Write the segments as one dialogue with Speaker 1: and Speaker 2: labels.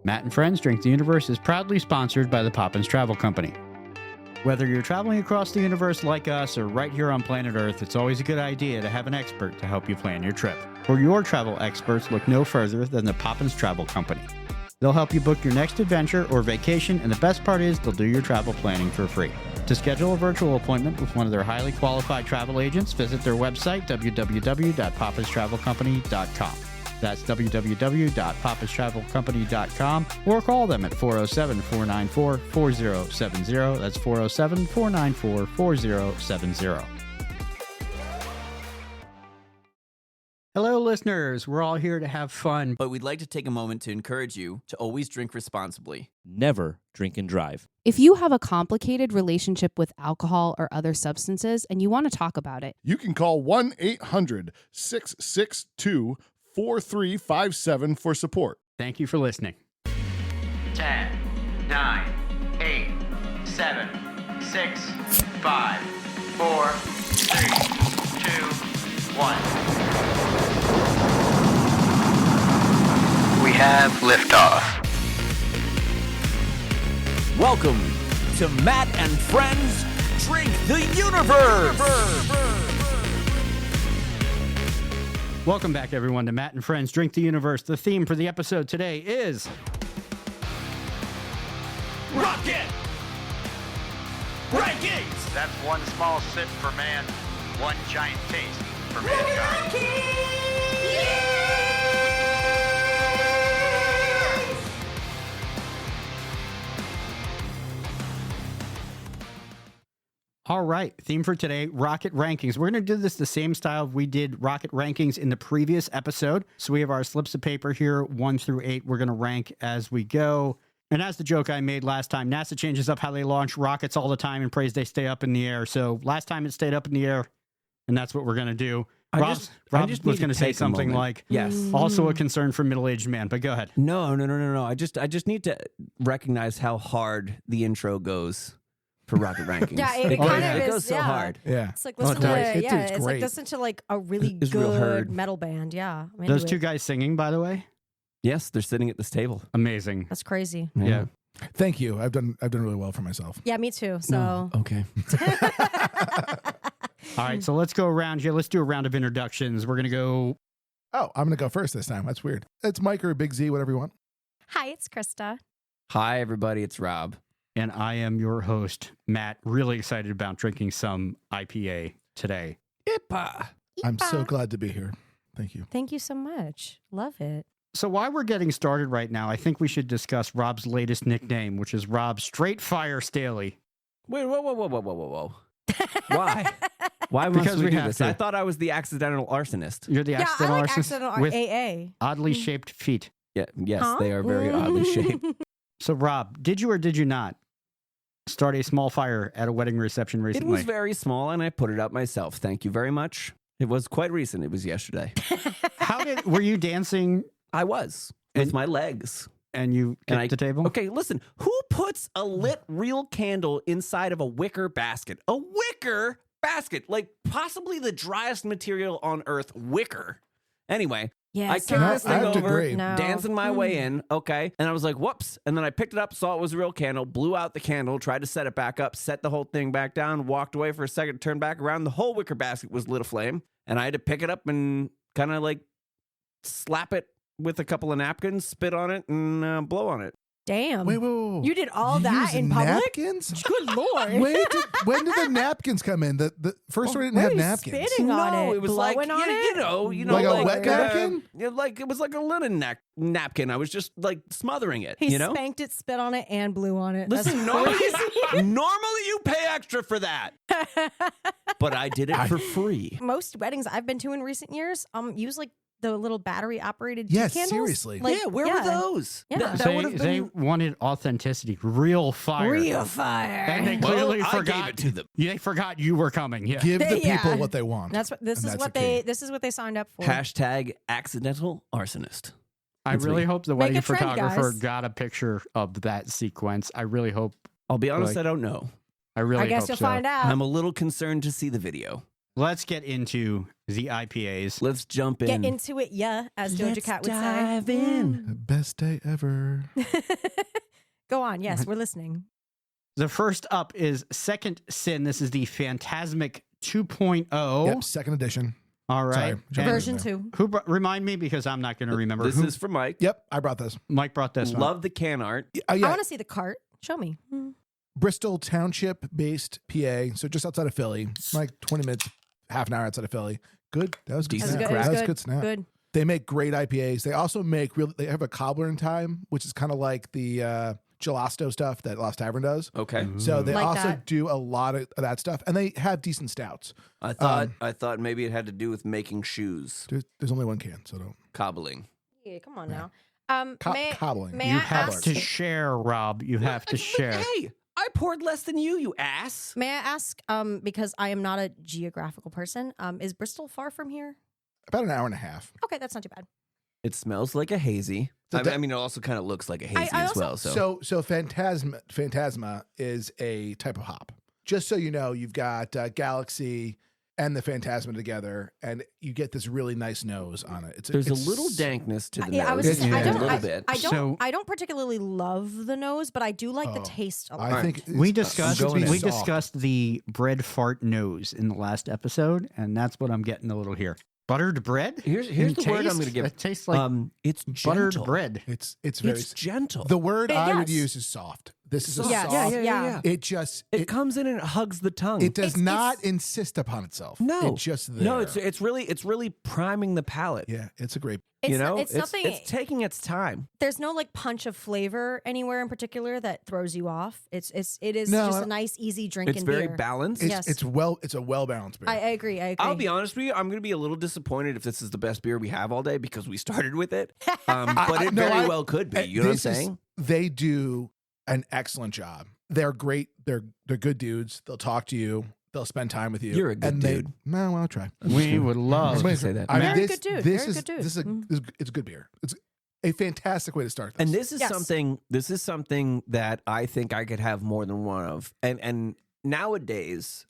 Speaker 1: Matt and Friends Drink the Universe is proudly sponsored by the Poppins Travel Company. Whether you're traveling across the universe like us or right here on planet Earth, it's always a good idea to have an expert to help you plan your trip. For your travel experts, look no further than the Poppins Travel Company. They'll help you book your next adventure or vacation, and the best part is they'll do your travel planning for free. To schedule a virtual appointment with one of their highly qualified travel agents, visit their website, www.poppinstravelcompany.com. That's www.poppinstravelcompany.com, or call them at 407-494-4070. That's 407-494-4070. Hello, listeners. We're all here to have fun.
Speaker 2: But we'd like to take a moment to encourage you to always drink responsibly.
Speaker 3: Never drink and drive.
Speaker 4: If you have a complicated relationship with alcohol or other substances and you want to talk about it,
Speaker 5: you can call 1-800-662-4357 for support.
Speaker 1: Thank you for listening.
Speaker 6: 10, 9, 8, 7, 6, 5, 4, 3, 2, 1. We have liftoff.
Speaker 2: Welcome to Matt and Friends Drink the Universe!
Speaker 1: Welcome back, everyone, to Matt and Friends Drink the Universe. The theme for the episode today is...
Speaker 7: Rocket! Rankings!
Speaker 6: That's one small sip for man, one giant taste for mankind.
Speaker 1: All right, theme for today, Rocket Rankings. We're going to do this the same style we did Rocket Rankings in the previous episode. So we have our slips of paper here, 1 through 8. We're going to rank as we go. And as the joke I made last time, NASA changes up how they launch rockets all the time and prays they stay up in the air. So last time it stayed up in the air, and that's what we're going to do. Rob was going to say something like,
Speaker 2: yes,
Speaker 1: also a concern for middle-aged man, but go ahead.
Speaker 2: No. I just need to recognize how hard the intro goes for Rocket Rankings.
Speaker 8: Yeah, it kind of
Speaker 2: it
Speaker 8: is,
Speaker 2: goes so
Speaker 8: yeah.
Speaker 2: hard.
Speaker 5: Yeah.
Speaker 8: It's like listen to it's like listen to like a really
Speaker 2: It's real
Speaker 8: good
Speaker 2: hard.
Speaker 8: metal band. Yeah, I'm
Speaker 1: Those
Speaker 8: into
Speaker 1: two
Speaker 8: it.
Speaker 1: guys singing, by the way,
Speaker 2: Yes, they're sitting at this table.
Speaker 1: amazing.
Speaker 8: That's crazy.
Speaker 1: Yeah.
Speaker 5: Thank you. I've done really well for myself.
Speaker 8: Yeah, me too. So
Speaker 2: Okay.
Speaker 1: All right, so let's go around here. Let's do a round of introductions. We're going to go...
Speaker 5: Oh, I'm going to go first this time. That's weird. It's Mike or Big Z, whatever you want.
Speaker 8: hi, it's Christa.
Speaker 2: Hi, everybody. It's Rob.
Speaker 1: And I am your host, Matt. Really excited about drinking some IPA today.
Speaker 2: IPA.
Speaker 5: I'm so glad to be here. Thank you.
Speaker 8: Thank you so much. Love it.
Speaker 1: So while we're getting started right now, I think we should discuss Rob's latest nickname, which is Rob Straightfire Stehly.
Speaker 2: Wait, whoa. Why? Why must
Speaker 1: Because
Speaker 2: we
Speaker 1: we
Speaker 2: do
Speaker 1: have
Speaker 2: this?
Speaker 1: to.
Speaker 2: I thought I was the accidental arsonist.
Speaker 1: You're the
Speaker 8: Yeah, I
Speaker 1: accidental
Speaker 8: like
Speaker 1: arsonist
Speaker 8: accidental
Speaker 1: with
Speaker 8: AA.
Speaker 1: oddly shaped feet.
Speaker 2: Yeah, yes,
Speaker 8: Huh?
Speaker 2: they are very oddly shaped.
Speaker 1: So Rob, did you or did you not start a small fire at a wedding reception
Speaker 2: It
Speaker 1: recently?
Speaker 2: was very small, and I put it up myself. Thank you very much. It was quite recent. It was yesterday.
Speaker 1: Were you dancing
Speaker 2: I was with my legs.
Speaker 1: and you kicked the table?
Speaker 2: Okay, listen. Who puts a lit real candle inside of a wicker basket? A wicker basket, like possibly the driest material on earth. Wicker. Anyway,
Speaker 8: Yeah,
Speaker 2: I
Speaker 8: it's
Speaker 2: kicked
Speaker 8: not-
Speaker 2: this
Speaker 5: I
Speaker 2: thing
Speaker 5: have to
Speaker 2: over,
Speaker 5: agree.
Speaker 8: No.
Speaker 2: dancing my way
Speaker 8: Mm.
Speaker 2: in. Okay, and I was like, "Whoops!" And then I picked it up, saw it was a real candle, blew out the candle, tried to set it back up, set the whole thing back down, walked away for a second, turned back around. The whole wicker basket was lit aflame, and I had to pick it up and kind of like slap it with a couple of napkins, spit on it, and blow on it.
Speaker 8: Damn.
Speaker 5: Wait.
Speaker 8: You did all
Speaker 5: You
Speaker 8: that
Speaker 5: use
Speaker 8: in public?
Speaker 5: Napkins?
Speaker 8: Good lord.
Speaker 5: When did the napkins come in? The first one didn't
Speaker 8: Why
Speaker 5: have
Speaker 8: are you
Speaker 5: napkins.
Speaker 8: spitting on
Speaker 2: No,
Speaker 8: it?
Speaker 2: it was
Speaker 8: Blowing
Speaker 2: like
Speaker 8: on it?
Speaker 2: you know,
Speaker 5: Like a wet napkin?
Speaker 2: Like it was like a linen napkin. I was just like smothering it.
Speaker 8: He
Speaker 2: you know,
Speaker 8: spanked it, spit on it, and blew on it.
Speaker 2: listen. Normally you pay extra for that, but I did it for free.
Speaker 8: Most weddings I've been to in recent years, use like the little battery operated
Speaker 5: Yes,
Speaker 8: candles.
Speaker 5: seriously.
Speaker 8: Like,
Speaker 2: yeah, where were those?
Speaker 8: Yeah.
Speaker 2: That would have
Speaker 1: They
Speaker 2: been
Speaker 1: wanted authenticity, real fire.
Speaker 8: Real fire.
Speaker 1: And they
Speaker 2: Well,
Speaker 1: clearly
Speaker 2: I
Speaker 1: forgot
Speaker 2: gave it to them.
Speaker 1: They forgot you were coming. Yeah.
Speaker 5: Give the
Speaker 8: Yeah.
Speaker 5: people what they want.
Speaker 8: That's what this
Speaker 5: And
Speaker 8: is
Speaker 5: that's
Speaker 8: what
Speaker 5: the key.
Speaker 8: this is what they signed up for.
Speaker 2: Hashtag accidental arsonist.
Speaker 1: I
Speaker 2: That's
Speaker 1: really
Speaker 2: me.
Speaker 1: hope the
Speaker 8: Make
Speaker 1: wedding
Speaker 8: a trend,
Speaker 1: photographer
Speaker 8: guys.
Speaker 1: got a picture of that sequence. I really hope.
Speaker 2: I'll be honest,
Speaker 1: Like-
Speaker 2: I don't know.
Speaker 1: I really
Speaker 8: I guess
Speaker 1: hope
Speaker 8: you'll
Speaker 1: so.
Speaker 8: find out.
Speaker 2: I'm a little concerned to see the video.
Speaker 1: let's get into the IPAs.
Speaker 2: Let's jump in.
Speaker 8: Get into it, yeah, as Doja
Speaker 2: Let's
Speaker 8: Cat would
Speaker 2: dive
Speaker 8: say.
Speaker 2: in.
Speaker 5: Best day ever.
Speaker 8: Go on. Yes, we're listening.
Speaker 1: The first up is Second Sin. This is the Phantasmic 2.0.
Speaker 5: Yep, second edition.
Speaker 1: All right.
Speaker 5: Sorry,
Speaker 1: And
Speaker 8: Version 2.
Speaker 1: Who remind me because I'm not going to remember.
Speaker 2: This
Speaker 1: Who,
Speaker 2: is for Mike.
Speaker 5: Yep, I brought this.
Speaker 1: Mike brought this one.
Speaker 2: Love the can art.
Speaker 8: I
Speaker 5: Yeah,
Speaker 8: want to see the cart. Show me.
Speaker 5: Bristol Township based PA, so just outside of Philly, like 20 minutes, half an hour outside of Philly. Good. That was good.
Speaker 2: Decent
Speaker 5: Snap.
Speaker 2: craft.
Speaker 5: That was good snap.
Speaker 8: Good.
Speaker 5: They make great IPAs. They also make they have a cobbler in time, which is kind of like the gelato stuff that Lost Tavern does.
Speaker 2: Okay.
Speaker 5: So they
Speaker 8: Like
Speaker 5: also
Speaker 8: that.
Speaker 5: do a lot of that stuff, and they have decent stouts.
Speaker 2: I thought maybe it had to do with making shoes,
Speaker 5: There's only one can, so don't
Speaker 2: cobbling.
Speaker 8: Yeah, come on
Speaker 5: Yeah.
Speaker 8: now.
Speaker 5: cobbling.
Speaker 8: May
Speaker 1: You
Speaker 8: I
Speaker 1: have
Speaker 8: ask?
Speaker 1: to share, Rob. You have to share.
Speaker 2: Hey, I poured less than you ass.
Speaker 8: May I ask? Because I am not a geographical person. Is Bristol far from here?
Speaker 5: About an hour and a half.
Speaker 8: Okay, that's not too bad.
Speaker 2: It smells like a hazy.
Speaker 5: So
Speaker 2: I mean, it also kind of looks like a hazy
Speaker 8: I
Speaker 2: as
Speaker 8: also-
Speaker 2: well. So,
Speaker 5: So Phantasma is a type of hop. Just so you know, you've got Galaxy and the Phantasma together, and you get this really nice nose on it.
Speaker 2: there's a
Speaker 5: it's-
Speaker 2: little dankness to the
Speaker 8: Yeah, I was.
Speaker 2: nose.
Speaker 8: Just,
Speaker 1: Yeah.
Speaker 8: I
Speaker 2: a
Speaker 8: don't.
Speaker 2: little
Speaker 8: I,
Speaker 2: bit.
Speaker 8: I don't.
Speaker 1: So-
Speaker 8: I don't particularly love the nose, but I do like the
Speaker 5: Oh,
Speaker 8: taste a lot.
Speaker 5: I think
Speaker 1: We
Speaker 5: it's
Speaker 1: discussed
Speaker 5: supposed to be
Speaker 1: we
Speaker 5: soft.
Speaker 1: discussed the bread fart nose in the last episode, and that's what I'm getting a little here. Buttered bread.
Speaker 2: Here's
Speaker 1: In
Speaker 2: the word I'm
Speaker 1: taste?
Speaker 2: going to give.
Speaker 1: It tastes like
Speaker 2: It's
Speaker 1: buttered
Speaker 2: gentle.
Speaker 1: bread.
Speaker 5: It's very
Speaker 2: It's gentle.
Speaker 5: the word I would
Speaker 8: Yes.
Speaker 5: use is soft. This is a
Speaker 8: Yes.
Speaker 5: soft.
Speaker 8: Yeah.
Speaker 5: It just
Speaker 2: It comes in and it hugs the tongue.
Speaker 5: it does
Speaker 8: It's-
Speaker 5: not
Speaker 8: it's-
Speaker 5: insist upon itself.
Speaker 2: No.
Speaker 5: It's just there.
Speaker 2: No, it's really priming the palate.
Speaker 5: yeah, it's a great.
Speaker 8: It's,
Speaker 2: You know,
Speaker 8: it's nothing.
Speaker 2: It's taking its time.
Speaker 8: There's no like punch of flavor anywhere in particular that throws you off. It is
Speaker 5: No,
Speaker 8: just
Speaker 5: I-
Speaker 8: a nice, easy drink.
Speaker 2: It's
Speaker 8: and
Speaker 2: very
Speaker 8: beer.
Speaker 2: balanced.
Speaker 5: It's
Speaker 8: Yes.
Speaker 5: it's a well balanced beer.
Speaker 8: I agree. I agree.
Speaker 2: I'll be honest with you. I'm going to be a little disappointed if this is the best beer we have all day because we started with it. But it very well could be. You know what I'm
Speaker 5: This is-
Speaker 2: saying?
Speaker 5: They do an excellent job. They're great. They're good dudes. They'll talk to you. They'll spend time with you.
Speaker 2: You're a good
Speaker 5: and
Speaker 2: dude.
Speaker 5: No, I'll try.
Speaker 1: We would love.
Speaker 2: gonna say that.
Speaker 5: I mean,
Speaker 8: Very
Speaker 5: this,
Speaker 8: good dude.
Speaker 5: This
Speaker 8: Very
Speaker 5: is
Speaker 8: good dude.
Speaker 5: this is a
Speaker 8: Mm.
Speaker 5: it's a good beer. It's a fantastic way to start this.
Speaker 2: And this is
Speaker 8: Yes.
Speaker 2: something. This is something that I think I could have more than one of. And nowadays,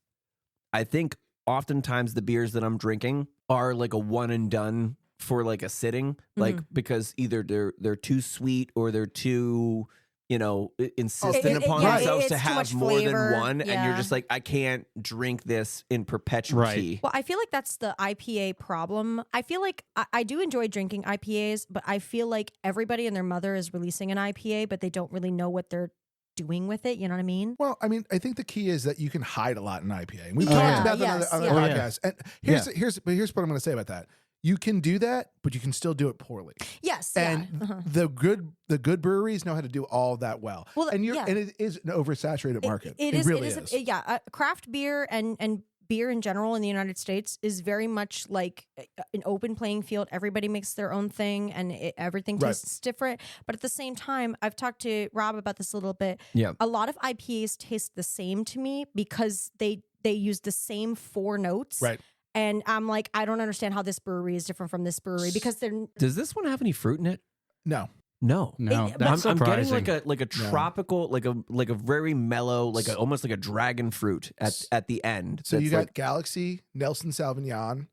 Speaker 2: I think oftentimes the beers that I'm drinking are like a one and done for like a sitting, like because either they're too sweet or they're too insistent upon
Speaker 8: yeah,
Speaker 2: themselves
Speaker 8: it's
Speaker 2: to
Speaker 8: too
Speaker 2: have
Speaker 8: much
Speaker 2: more
Speaker 8: flavor.
Speaker 2: than one, and you're
Speaker 8: Yeah.
Speaker 2: just like, I can't drink this in perpetuity.
Speaker 8: Well, I feel like that's the IPA problem. I feel like I do enjoy drinking IPAs, but I feel like everybody and their mother is releasing an IPA, but they don't really know what they're doing with it. You know what I mean?
Speaker 5: Well, I mean, I think the key is that you can hide a lot in IPA. And we've
Speaker 8: Yeah,
Speaker 5: talked about that
Speaker 8: yes,
Speaker 5: on
Speaker 8: yeah.
Speaker 5: other
Speaker 1: Oh, yeah.
Speaker 5: podcasts. And here's what I'm going to say about that. You can do that, but you can still do it poorly.
Speaker 8: Yes.
Speaker 5: And
Speaker 8: yeah. Uh-huh.
Speaker 5: the good breweries know how to do all that well.
Speaker 8: Well,
Speaker 5: and
Speaker 8: yeah.
Speaker 5: and it is an oversaturated market. It really is.
Speaker 8: Yeah, craft beer and beer in general in the United States is very much like an open playing field. Everybody makes their own thing, and everything
Speaker 5: Right.
Speaker 8: tastes different. But at the same time, I've talked to Rob about this a little bit.
Speaker 2: Yeah.
Speaker 8: A lot of IPAs taste the same to me because they use the same 4 notes.
Speaker 5: Right.
Speaker 8: And I'm like, I don't understand how this brewery is different from this brewery because they're
Speaker 2: Does this one have any fruit in it?
Speaker 5: No.
Speaker 2: No.
Speaker 1: No,
Speaker 8: It-
Speaker 1: that's
Speaker 2: I'm getting
Speaker 1: surprising.
Speaker 2: like a tropical, like a very mellow, almost like a dragon fruit at the end.
Speaker 5: So you
Speaker 2: That's
Speaker 5: got
Speaker 2: like,
Speaker 5: Galaxy, Nelson Sauvignon,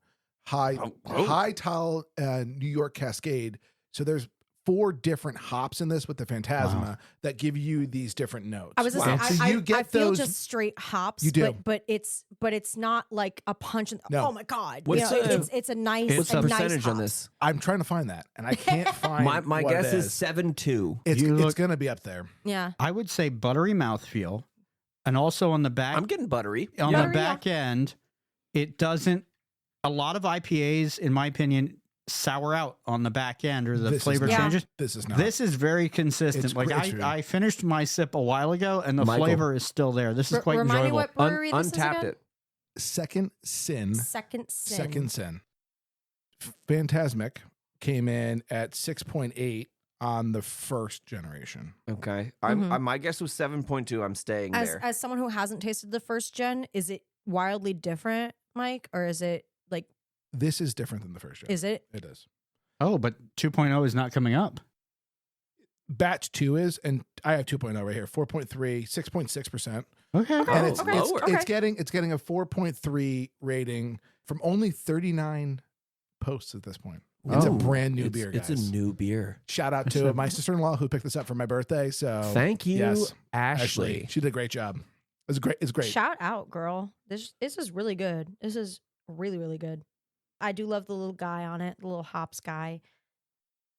Speaker 5: High Tall, New York Cascade. So there's 4 different hops in this with the Phantasma that give you these different notes.
Speaker 8: I was just
Speaker 2: Wow.
Speaker 8: saying,
Speaker 5: So
Speaker 8: I,
Speaker 5: you
Speaker 8: I
Speaker 5: get
Speaker 8: feel
Speaker 5: those.
Speaker 8: just straight hops.
Speaker 5: You do.
Speaker 8: but it's not like a punch.
Speaker 5: No.
Speaker 8: Oh my god!
Speaker 2: What's
Speaker 8: You know,
Speaker 2: the-
Speaker 8: it's a nice.
Speaker 2: what's
Speaker 8: a
Speaker 2: the
Speaker 8: nice
Speaker 2: percentage on
Speaker 8: hop.
Speaker 2: this?
Speaker 5: I'm trying to find that, and I can't find.
Speaker 2: My
Speaker 5: what
Speaker 2: guess
Speaker 5: it
Speaker 2: is 7.2.
Speaker 5: It's
Speaker 1: You look-
Speaker 5: going to be up there.
Speaker 8: Yeah.
Speaker 1: I would say buttery mouthfeel, and also on the back
Speaker 2: I'm getting buttery.
Speaker 1: on
Speaker 2: Yeah.
Speaker 1: the back end, it doesn't. A lot of IPAs, in my opinion, sour out on the back end, or the
Speaker 5: This is
Speaker 1: flavor
Speaker 5: not.
Speaker 1: changes.
Speaker 5: This is not.
Speaker 1: This is very consistent.
Speaker 5: It's
Speaker 1: Like
Speaker 5: great.
Speaker 1: I finished my sip a while ago, and the
Speaker 2: Michael.
Speaker 1: flavor is still there. This is quite
Speaker 8: Remind me
Speaker 1: enjoyable.
Speaker 8: what brewery this
Speaker 2: Untapped
Speaker 8: is again?
Speaker 2: it.
Speaker 5: Second Sin.
Speaker 8: Second Sin.
Speaker 5: Second Sin. Phantasmic came in at 6.8 on the first generation.
Speaker 2: Okay.
Speaker 8: Mhm.
Speaker 2: My guess was 7.2. I'm staying
Speaker 8: As
Speaker 2: there.
Speaker 8: as someone who hasn't tasted the first gen, is it wildly different, Mike, or is it like
Speaker 5: This is different than the first gen.
Speaker 8: is it?
Speaker 5: It is.
Speaker 1: Oh, but 2.0 is not coming up.
Speaker 5: batch 2 is, and I have 2.0 right here, 4.3, 6.6%.
Speaker 1: Okay.
Speaker 5: And it's
Speaker 8: okay.
Speaker 5: getting a 4.3 rating from only 39 posts at this point. It's a brand new beer, guys.
Speaker 2: It's a new beer.
Speaker 5: Shout out to my sister-in-law who picked this up for my birthday. So
Speaker 2: Thank you,
Speaker 5: yes,
Speaker 2: Ashley.
Speaker 5: She did a great job. It's great. It's great.
Speaker 8: Shout out, girl. This is really good. This is really, really good. I do love the little guy on it, the little hops guy.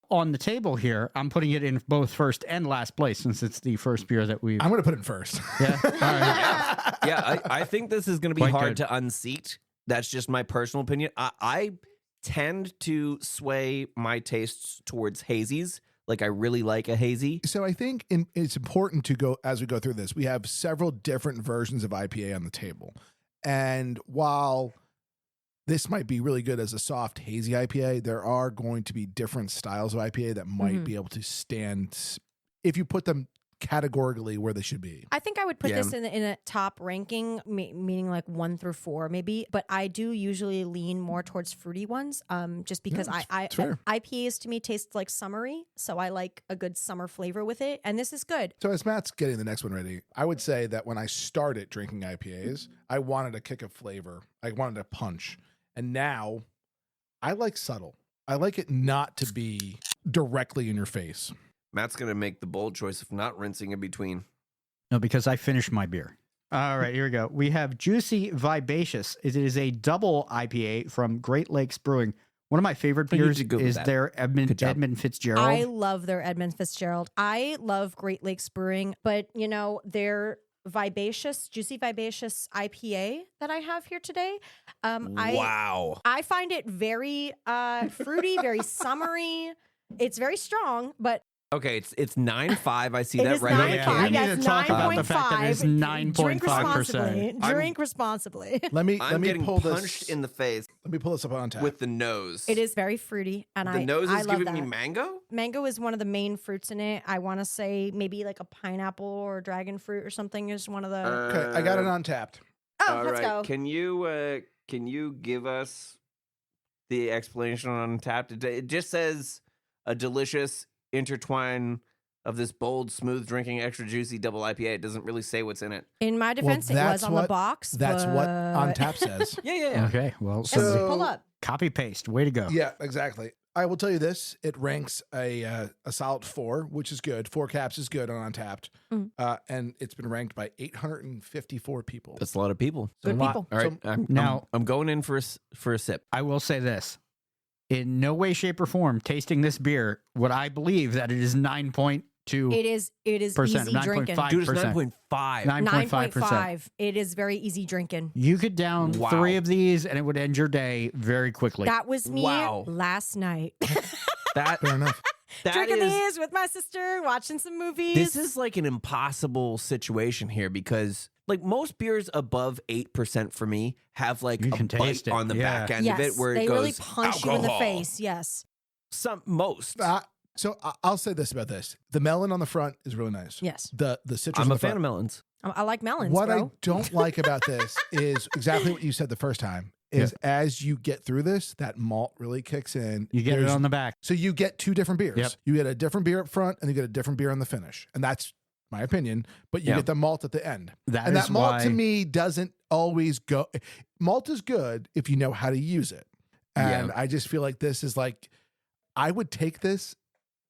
Speaker 1: On the table here, I'm putting it in both first and last place since it's the first beer that we've.
Speaker 5: I'm going to put it in first.
Speaker 1: Yeah. All right.
Speaker 2: Yeah, I think this is going to be
Speaker 1: Quite
Speaker 2: hard
Speaker 1: good.
Speaker 2: to unseat. That's just my personal opinion. I tend to sway my tastes towards hazies. Like I really like a hazy.
Speaker 5: So I think it's important to go, as we go through this, we have several different versions of IPA on the table. And while this might be really good as a soft, hazy IPA, there are going to be different styles of IPA that might be able to stand if you put them categorically where they should be.
Speaker 8: I think I would put this in a top ranking, meaning like 1 through 4 maybe. But I do usually lean more towards fruity ones, just because
Speaker 5: it's fair.
Speaker 8: IPAs to me taste like summery, so I like a good summer flavor with it, and this is good.
Speaker 5: So as Matt's getting the next one ready, I would say that when I started drinking IPAs, I wanted a kick of flavor. I wanted a punch. And now I like subtle. I like it not to be directly in your face.
Speaker 2: Matt's going to make the bold choice of not rinsing in between.
Speaker 1: No, because I finished my beer. All right, here we go. We have Juicy Vibatious. It is a double IPA from Great Lakes Brewing. One of my favorite
Speaker 2: I need
Speaker 1: beers
Speaker 2: to Google
Speaker 1: is
Speaker 2: that.
Speaker 1: their
Speaker 2: Good job.
Speaker 1: Edmund Fitzgerald.
Speaker 8: I love their Edmund Fitzgerald. I love Great Lakes Brewing, but their Juicy Vibacious IPA that I have here today.
Speaker 2: Wow.
Speaker 8: I find it very fruity, very summery. It's very strong, but
Speaker 2: Okay, it's 9.5. I see
Speaker 8: it
Speaker 2: that
Speaker 8: is
Speaker 2: right
Speaker 8: 9.5.
Speaker 2: here.
Speaker 1: We need
Speaker 8: Yes,
Speaker 1: to talk about the fact that it is
Speaker 8: 9.5. Drink
Speaker 1: 9.5%.
Speaker 8: responsibly. Drink responsibly.
Speaker 5: Let me
Speaker 2: I'm getting
Speaker 5: pull
Speaker 2: punched
Speaker 5: this
Speaker 2: in the face
Speaker 5: Let me pull this up on tap.
Speaker 2: with the nose.
Speaker 8: It is very fruity, and
Speaker 2: The nose
Speaker 8: I
Speaker 2: is
Speaker 8: love
Speaker 2: giving me
Speaker 8: that.
Speaker 2: mango?
Speaker 8: Mango is one of the main fruits in it. I want to say maybe like a pineapple or dragon fruit or something is one of the.
Speaker 5: Okay, I got it on tapped.
Speaker 8: Oh, let's go.
Speaker 2: Can you give us the explanation on Untapped? It just says a delicious intertwine of this bold, smooth drinking, extra juicy double IPA. It doesn't really say what's in it.
Speaker 8: In my defense, it was on the box.
Speaker 5: That's what on
Speaker 8: but-
Speaker 5: tap says.
Speaker 2: Yeah.
Speaker 1: Okay, well,
Speaker 5: So-
Speaker 1: so
Speaker 8: Pull up.
Speaker 1: copy paste. Way to go.
Speaker 5: Yeah, exactly. I will tell you this: it ranks a solid 4, which is good. 4 caps is good on Untapped, and it's been ranked by 854 people.
Speaker 2: That's a lot of people.
Speaker 8: Good
Speaker 5: a lot.
Speaker 8: people.
Speaker 2: All right,
Speaker 5: So-
Speaker 1: Now-
Speaker 2: I'm going in for a sip.
Speaker 1: I will say this. In no way, shape, or form, tasting this beer, would I believe that it is 9.2%.
Speaker 8: It is easy drinking.
Speaker 1: 9.5%.
Speaker 2: Dude, it's 9.5.
Speaker 1: 9.5%.
Speaker 8: 9.5. It is very easy drinking.
Speaker 1: You could down
Speaker 2: Wow.
Speaker 1: 3 of these and it would end your day very quickly.
Speaker 8: That was me
Speaker 2: Wow.
Speaker 8: last night.
Speaker 2: That
Speaker 5: Fair enough.
Speaker 8: Drinking
Speaker 2: is
Speaker 8: these with my sister, watching some movies.
Speaker 2: this is like an impossible situation here because like most beers above 8% for me have like
Speaker 1: You
Speaker 2: a
Speaker 1: can
Speaker 2: bite
Speaker 1: taste it,
Speaker 2: on the
Speaker 1: yeah.
Speaker 2: back end of it where
Speaker 8: they
Speaker 2: it goes
Speaker 8: really punch you in the
Speaker 2: alcohol.
Speaker 8: face. Yes.
Speaker 2: Most.
Speaker 5: So I'll say this about this: the melon on the front is really nice.
Speaker 8: Yes.
Speaker 5: The citrus.
Speaker 2: I'm
Speaker 5: on
Speaker 2: a
Speaker 5: the
Speaker 2: fan
Speaker 5: front.
Speaker 2: of melons.
Speaker 8: I like melons,
Speaker 5: What
Speaker 8: bro.
Speaker 5: I don't like about this is exactly what you said the first time. Is as you get through this, that malt really kicks in.
Speaker 1: You get it
Speaker 5: There's-
Speaker 1: on the back.
Speaker 5: So you get 2 different beers.
Speaker 1: Yep.
Speaker 5: You get a different beer up front, and you get a different beer on the finish, and that's my opinion. But you
Speaker 2: Yeah.
Speaker 5: get the malt at the end,
Speaker 1: That
Speaker 5: and
Speaker 1: is
Speaker 5: that malt
Speaker 1: why
Speaker 5: to me doesn't always go. Malt is good if you know how to use it, and
Speaker 2: Yeah.
Speaker 5: I just feel like this is like I would take this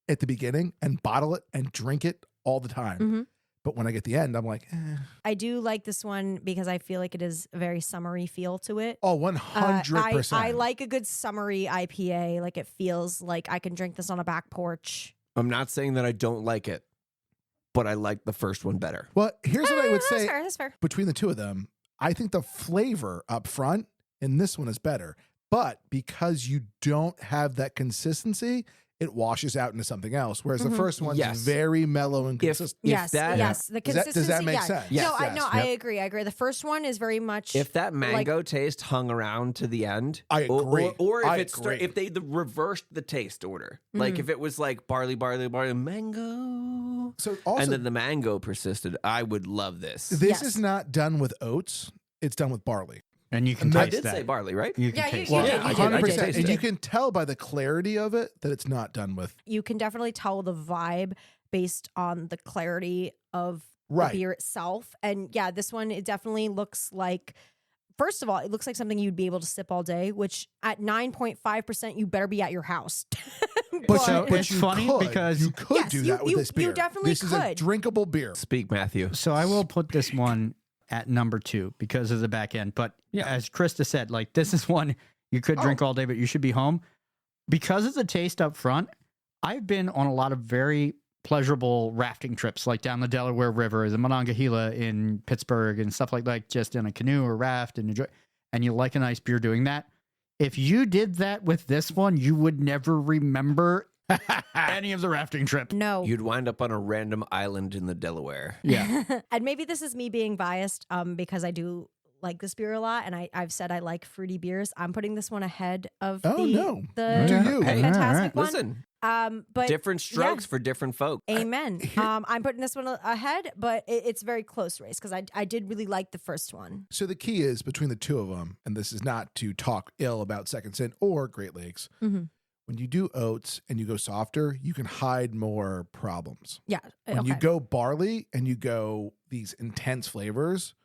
Speaker 5: at the beginning and bottle it and drink it all the time.
Speaker 8: Mhm.
Speaker 5: But when I get the end, I'm like,
Speaker 8: I do like this one because I feel like it is a very summery feel to it.
Speaker 5: oh, 100%.
Speaker 8: I like a good summery IPA. Like it feels like I can drink this on a back porch.
Speaker 2: I'm not saying that I don't like it, but I like the first one better.
Speaker 5: Well, here's what I would
Speaker 8: That's
Speaker 5: say
Speaker 8: fair. That's fair.
Speaker 5: between the two of them. I think the flavor up front in this one is better. But because you don't have that consistency, it washes out into something else. Whereas the first one's
Speaker 2: Yes.
Speaker 5: very mellow and consistent.
Speaker 8: Yes,
Speaker 2: that-
Speaker 8: yes. The
Speaker 5: Does that-
Speaker 8: consistency.
Speaker 5: does that make
Speaker 8: yeah.
Speaker 5: sense?
Speaker 2: Yes.
Speaker 8: No,
Speaker 5: Yes.
Speaker 8: I agree. I agree. The first one is very much.
Speaker 2: If that mango taste hung around to the end,
Speaker 5: I agree.
Speaker 2: Or if
Speaker 5: I
Speaker 2: it's
Speaker 5: agree.
Speaker 2: if they reversed the taste order, like if it was like barley, mango,
Speaker 5: So also,
Speaker 2: and then the mango persisted, I would love this.
Speaker 5: this
Speaker 8: Yes.
Speaker 5: is not done with oats. It's done with barley.
Speaker 1: And you can
Speaker 5: And
Speaker 2: I
Speaker 1: taste
Speaker 2: did
Speaker 1: that.
Speaker 2: say barley, right?
Speaker 1: You can
Speaker 8: Yeah, you-
Speaker 1: taste
Speaker 8: you
Speaker 1: that.
Speaker 8: did,
Speaker 2: Yeah,
Speaker 8: you
Speaker 2: I
Speaker 8: did,
Speaker 2: did.
Speaker 8: you
Speaker 5: 100%.
Speaker 8: did.
Speaker 5: And you can tell by the clarity of it that it's not done with.
Speaker 8: you can definitely tell the vibe based on the clarity of
Speaker 5: Right.
Speaker 8: the beer itself. And yeah, this one, it definitely looks like, first of all, it looks like something you'd be able to sip all day, which at 9.5%, you better be at your house.
Speaker 1: So it's
Speaker 5: you
Speaker 1: funny
Speaker 5: could,
Speaker 1: because-
Speaker 5: you could
Speaker 8: Yes,
Speaker 5: do
Speaker 8: you-
Speaker 5: that with
Speaker 8: you-
Speaker 5: this beer.
Speaker 8: you definitely
Speaker 5: This is a
Speaker 8: could.
Speaker 5: drinkable beer.
Speaker 2: Speak, Matthew.
Speaker 1: So I will put this one at number 2 because of the back end. But as Christa said, like this is one you could drink all day, but you should be home. Because of the taste up front, I've been on a lot of very pleasurable rafting trips, like down the Delaware River, the Monongahela in Pittsburgh, and stuff like just in a canoe or raft and enjoy. And you like a nice beer doing that. If you did that with this one, you would never remember any of the rafting trip.
Speaker 8: No.
Speaker 2: You'd wind up on a random island in the Delaware.
Speaker 1: Yeah.
Speaker 8: And maybe this is me being biased because I do like this beer a lot, and I've said I like fruity beers. I'm putting this one ahead of
Speaker 5: Oh,
Speaker 8: the
Speaker 5: no.
Speaker 8: the
Speaker 5: Do you?
Speaker 2: Hey,
Speaker 8: Fantasmic one.
Speaker 2: Listen,
Speaker 8: But
Speaker 2: different strokes for different folk.
Speaker 8: amen. I'm putting this one ahead, but it's a very close race because I did really like the first one.
Speaker 5: So the key is between the two of them, and this is not to talk ill about Second Sin or Great Lakes.
Speaker 8: Mhm.
Speaker 5: When you do oats and you go softer, you can hide more problems.
Speaker 8: Yeah.
Speaker 5: When you go barley and you go these intense flavors,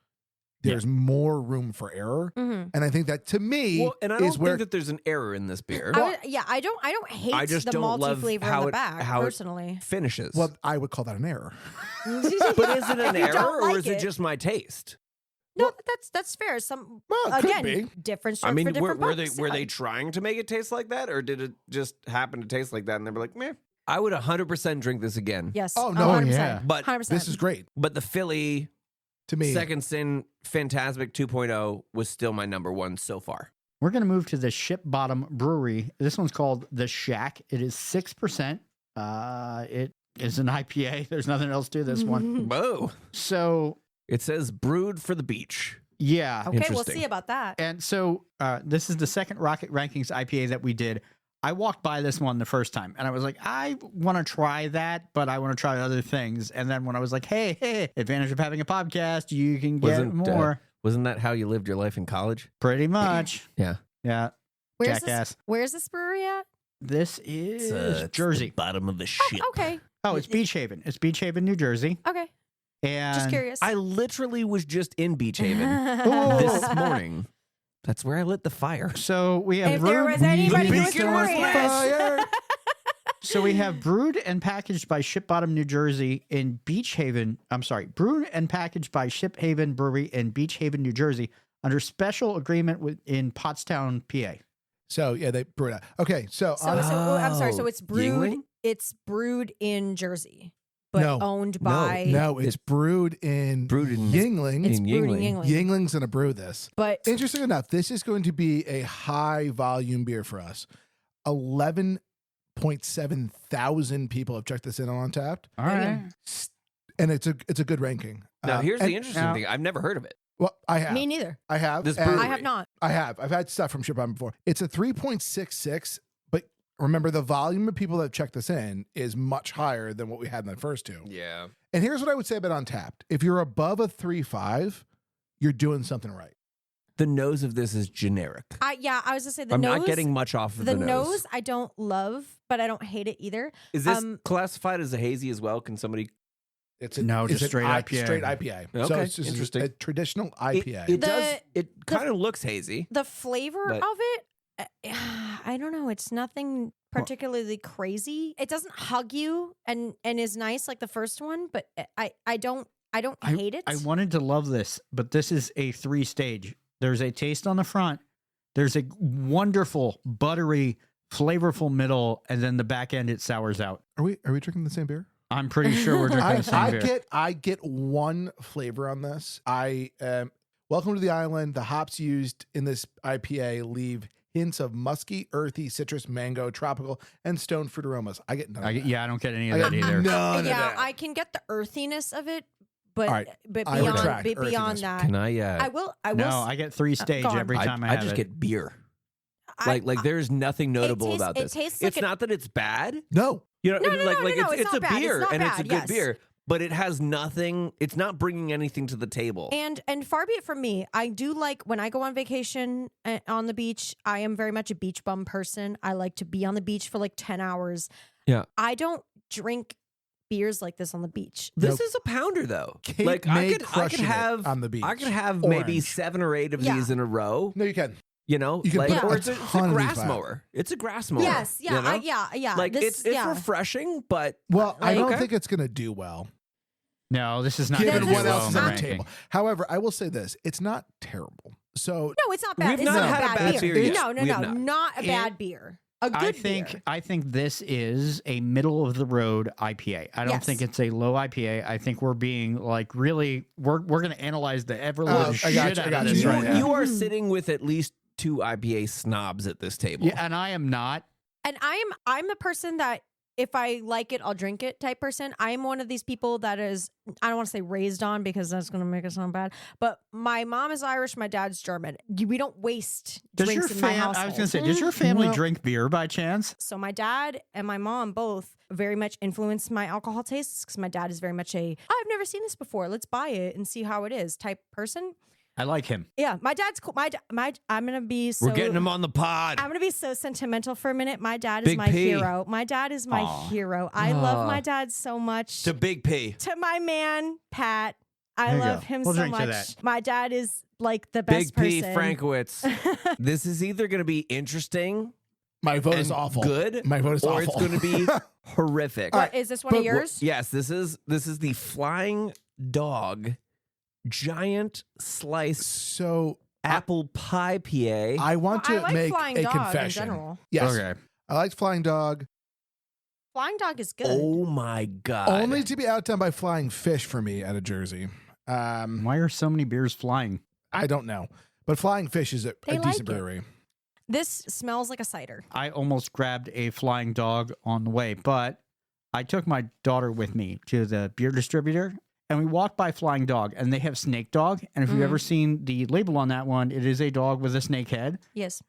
Speaker 5: there's more room for error.
Speaker 8: Mhm.
Speaker 5: And I think that to me
Speaker 2: Well, and I
Speaker 5: is
Speaker 2: don't
Speaker 5: where
Speaker 2: think that there's an error in this beer.
Speaker 8: I don't hate
Speaker 2: I just
Speaker 8: the
Speaker 2: don't
Speaker 8: malty
Speaker 2: love
Speaker 8: flavor
Speaker 2: how
Speaker 8: in the
Speaker 2: it-
Speaker 8: back
Speaker 2: how it-
Speaker 8: personally.
Speaker 2: Finishes.
Speaker 5: well, I would call that an error.
Speaker 2: but is it an
Speaker 8: If you don't
Speaker 2: error or
Speaker 8: like
Speaker 2: is it just my taste?
Speaker 8: No, that's fair. Some
Speaker 5: Well, it could
Speaker 8: again,
Speaker 5: be.
Speaker 8: different strokes
Speaker 2: I mean,
Speaker 8: for different
Speaker 2: were they
Speaker 8: folks.
Speaker 2: were
Speaker 8: Yeah.
Speaker 2: they trying to make it taste like that, or did it just happen to taste like that? And they were like, meh. I would 100% drink this again.
Speaker 8: Yes.
Speaker 5: Oh, no.
Speaker 8: 100%.
Speaker 1: Yeah.
Speaker 2: But
Speaker 8: 100%.
Speaker 5: This is great
Speaker 2: but the Philly
Speaker 5: to me.
Speaker 2: Second Sin Phantasmic 2.0 was still my number one so far.
Speaker 1: We're going to move to the Ship Bottom Brewery. This one's called The Shack. It is 6%. It is an IPA. There's nothing else to this one.
Speaker 2: Whoa.
Speaker 1: So,
Speaker 2: It says brewed for the beach.
Speaker 1: yeah.
Speaker 8: Okay, we'll
Speaker 2: Interesting.
Speaker 8: see about that.
Speaker 1: And so this is the second Rocket Rankings IPA that we did. I walked by this one the first time and I was like, I want to try that, but I want to try other things. And then when I was like, hey, advantage of having a podcast, you can get more.
Speaker 2: Wasn't that how you lived your life in college?
Speaker 1: Pretty much.
Speaker 2: Yeah.
Speaker 1: Yeah.
Speaker 8: Where's
Speaker 1: Jackass.
Speaker 8: Where's this brewery at?
Speaker 1: This is Jersey.
Speaker 2: bottom of the ship.
Speaker 8: Okay.
Speaker 1: Oh, it's Beach Haven. It's Beach Haven, New Jersey.
Speaker 8: Okay.
Speaker 1: And
Speaker 8: Just curious.
Speaker 2: I literally was just in Beach Haven
Speaker 1: Ooh.
Speaker 2: this morning. That's where I lit the fire.
Speaker 1: So we have
Speaker 8: If there
Speaker 1: brewed-
Speaker 8: was anybody who was
Speaker 2: Beacon was
Speaker 8: curious.
Speaker 5: Fire.
Speaker 1: So we have brewed and packaged by Ship Bottom, New Jersey in Beach Haven. I'm sorry, brewed and packaged by Ship Haven Brewery in Beach Haven, New Jersey, under special agreement in Pottstown, PA.
Speaker 5: So yeah, they brew it out. Okay, so
Speaker 8: I'm sorry. So it's brewed.
Speaker 2: Yingling?
Speaker 8: It's brewed in Jersey, but
Speaker 5: No.
Speaker 8: owned by.
Speaker 5: no, it's brewed in Yingling.
Speaker 8: It's
Speaker 2: in
Speaker 8: brewed in
Speaker 2: Yingling.
Speaker 8: Yingling.
Speaker 5: Yingling's gonna brew this.
Speaker 8: But
Speaker 5: Interesting enough, this is going to be a high volume beer for us. 11.7 thousand people have checked this in on Untapped,
Speaker 1: All right.
Speaker 5: and it's a good ranking.
Speaker 2: Now, here's
Speaker 5: and-
Speaker 2: the interesting
Speaker 1: now-
Speaker 2: thing. I've never heard of it.
Speaker 5: Well, I have.
Speaker 8: me neither.
Speaker 5: I have.
Speaker 2: This
Speaker 5: and
Speaker 2: brewery.
Speaker 8: I have not.
Speaker 5: I have. I've had stuff from Ship On before. It's a 3.66, but remember the volume of people that have checked this in is much higher than what we had in the first two.
Speaker 2: Yeah.
Speaker 5: And here's what I would say about Untapped. If you're above a 3.5, you're doing something right.
Speaker 2: The nose of this is generic.
Speaker 8: I was gonna say the
Speaker 2: I'm
Speaker 8: nose.
Speaker 2: not getting much off of
Speaker 8: the
Speaker 2: the
Speaker 8: nose. I don't love, but I don't hate it either.
Speaker 2: Is this
Speaker 8: um,
Speaker 2: classified as a hazy as well? Can somebody?
Speaker 5: It's
Speaker 1: No,
Speaker 5: it's
Speaker 1: just
Speaker 5: an
Speaker 1: straight IPA.
Speaker 5: Straight IPA. So
Speaker 2: Okay,
Speaker 5: it's just
Speaker 2: interesting.
Speaker 5: a traditional IPA.
Speaker 2: It
Speaker 8: The-
Speaker 2: does. It kind of looks hazy.
Speaker 8: The flavor
Speaker 2: But-
Speaker 8: of it, I don't know. It's nothing particularly crazy. It doesn't hug you and is nice like the first one, but I don't hate it.
Speaker 1: I wanted to love this, but this is a 3-stage. There's a taste on the front. There's a wonderful, buttery, flavorful middle, and then the back end it sours out.
Speaker 5: Are we drinking the same beer?
Speaker 1: I'm pretty sure we're drinking the same beer.
Speaker 5: I get one flavor on this. Welcome to the Island. The hops used in this IPA leave hints of musky, earthy, citrus, mango, tropical, and stone fruit aromas. I get none of that.
Speaker 1: Yeah, I don't get any of
Speaker 5: I
Speaker 1: that
Speaker 5: get
Speaker 1: either.
Speaker 5: none of
Speaker 8: yeah,
Speaker 5: that.
Speaker 8: I can get the earthiness of it, but
Speaker 5: All right,
Speaker 8: but
Speaker 5: I
Speaker 8: beyond
Speaker 5: retract
Speaker 8: beyond
Speaker 5: earthiness.
Speaker 8: that,
Speaker 2: Can I?
Speaker 8: I will.
Speaker 1: No, I get 3-stage
Speaker 8: go on.
Speaker 1: every time I
Speaker 2: I
Speaker 1: have
Speaker 2: just
Speaker 1: it.
Speaker 2: get beer.
Speaker 8: I-
Speaker 2: Like there's nothing notable
Speaker 8: tastes-
Speaker 2: about
Speaker 8: it
Speaker 2: this.
Speaker 8: tastes like
Speaker 2: it's
Speaker 8: a-
Speaker 2: not that it's bad.
Speaker 5: No.
Speaker 2: You know,
Speaker 8: No,
Speaker 2: like
Speaker 8: no,
Speaker 2: it's
Speaker 8: it's
Speaker 2: a
Speaker 8: not bad. It's
Speaker 2: beer
Speaker 8: not
Speaker 2: and it's a
Speaker 8: bad,
Speaker 2: good
Speaker 8: yes.
Speaker 2: beer, but it has nothing. It's not bringing anything to the table.
Speaker 8: And far be it from me, I do like when I go on vacation on the beach. I am very much a beach bum person. I like to be on the beach for like 10 hours.
Speaker 2: Yeah.
Speaker 8: I don't drink beers like this on the beach.
Speaker 2: This
Speaker 5: No.
Speaker 2: is a pounder though.
Speaker 5: Cape
Speaker 2: like
Speaker 5: May
Speaker 2: I could
Speaker 5: crushing it
Speaker 2: have
Speaker 5: on the beach.
Speaker 2: I could have maybe
Speaker 5: Orange.
Speaker 2: 7 or 8 of
Speaker 8: Yeah.
Speaker 2: these in a row.
Speaker 5: No, you can.
Speaker 2: You know,
Speaker 5: You can
Speaker 2: like,
Speaker 5: put
Speaker 2: or
Speaker 5: a
Speaker 2: it's a
Speaker 5: ton of these
Speaker 2: grass
Speaker 5: back.
Speaker 2: mower. It's a grass mower.
Speaker 8: Yes, yeah,
Speaker 2: you know?
Speaker 8: yeah.
Speaker 2: Like
Speaker 8: This,
Speaker 2: it's
Speaker 8: yeah.
Speaker 2: refreshing, but
Speaker 5: Well, I don't
Speaker 2: Okay.
Speaker 5: think it's going to do well,
Speaker 1: No, this is not
Speaker 5: given
Speaker 1: gonna do
Speaker 5: what
Speaker 1: well
Speaker 5: else is
Speaker 1: in
Speaker 5: on
Speaker 1: the
Speaker 5: the
Speaker 1: ranking.
Speaker 5: table. However, I will say this: it's not terrible. So
Speaker 8: No, it's not bad.
Speaker 2: We've
Speaker 8: It's
Speaker 2: not
Speaker 8: not
Speaker 2: had a
Speaker 8: bad
Speaker 2: bad
Speaker 8: beer.
Speaker 2: beer yet.
Speaker 8: No,
Speaker 2: We have not.
Speaker 8: not a bad beer. A good beer.
Speaker 1: I think this is a middle of the road IPA. I don't
Speaker 8: Yes.
Speaker 1: think it's a low IPA. I think we're being like really we're going to analyze the ever living
Speaker 5: I
Speaker 1: shit
Speaker 5: got you, I
Speaker 1: out
Speaker 5: got
Speaker 1: of
Speaker 5: you.
Speaker 1: this
Speaker 2: you,
Speaker 1: right now.
Speaker 2: you are sitting with at least 2 IPA snobs at this table.
Speaker 1: Yeah, and I am not.
Speaker 8: And I'm the person that if I like it, I'll drink it type person. I'm one of these people that is, I don't want to say raised on because that's going to make it sound bad, but my mom is Irish, my dad's German. We don't waste
Speaker 1: Does your
Speaker 8: drinks in my
Speaker 1: fam-
Speaker 8: household.
Speaker 1: I was going to say, does your family
Speaker 5: Well-
Speaker 1: drink beer by chance?
Speaker 8: So my dad and my mom both very much influenced my alcohol tastes because my dad is very much a, I've never seen this before, let's buy it and see how it is type person.
Speaker 1: I like him.
Speaker 8: Yeah, my dad's cool. I'm gonna be so.
Speaker 2: We're getting him on the pod.
Speaker 8: I'm gonna be so sentimental for a minute. My dad is
Speaker 2: Big
Speaker 8: my
Speaker 2: P.
Speaker 8: hero. My dad is my
Speaker 1: Aw.
Speaker 8: hero. I love my dad so much.
Speaker 2: to Big P.
Speaker 8: To my man Pat, I
Speaker 1: There you
Speaker 8: love
Speaker 1: go.
Speaker 8: him
Speaker 1: We'll
Speaker 8: so
Speaker 1: drink to
Speaker 8: much.
Speaker 1: that.
Speaker 8: My dad is like the best
Speaker 2: Big P.
Speaker 8: person.
Speaker 2: Frankowitz. This is either going to be interesting
Speaker 5: my vote
Speaker 2: and
Speaker 5: is awful.
Speaker 2: good,
Speaker 5: My vote is
Speaker 2: or
Speaker 5: awful.
Speaker 2: it's going to be horrific.
Speaker 8: What, is this one of
Speaker 5: but
Speaker 8: yours?
Speaker 2: Yes, this is the Flying Dog giant slice
Speaker 5: So
Speaker 2: apple pie PA.
Speaker 5: I want
Speaker 8: I
Speaker 5: to
Speaker 8: like
Speaker 5: make
Speaker 8: Flying
Speaker 5: a
Speaker 8: Dog
Speaker 5: confession.
Speaker 8: in general.
Speaker 5: Yes,
Speaker 1: Okay.
Speaker 5: I liked Flying Dog.
Speaker 8: Flying Dog is good.
Speaker 2: Oh my god!
Speaker 5: Only to be outdone by Flying Fish for me out of Jersey.
Speaker 1: Why are so many beers flying?
Speaker 5: I don't know, but Flying Fish is a
Speaker 8: They like
Speaker 5: decent
Speaker 8: it.
Speaker 5: brewery.
Speaker 8: This smells like a cider.
Speaker 1: I almost grabbed a flying dog on the way, but I took my daughter with me to the beer distributor and we walked by Flying Dog and they have Snake Dog. And if you've ever seen the label on that one, it is a dog with a snake head.
Speaker 8: Yes.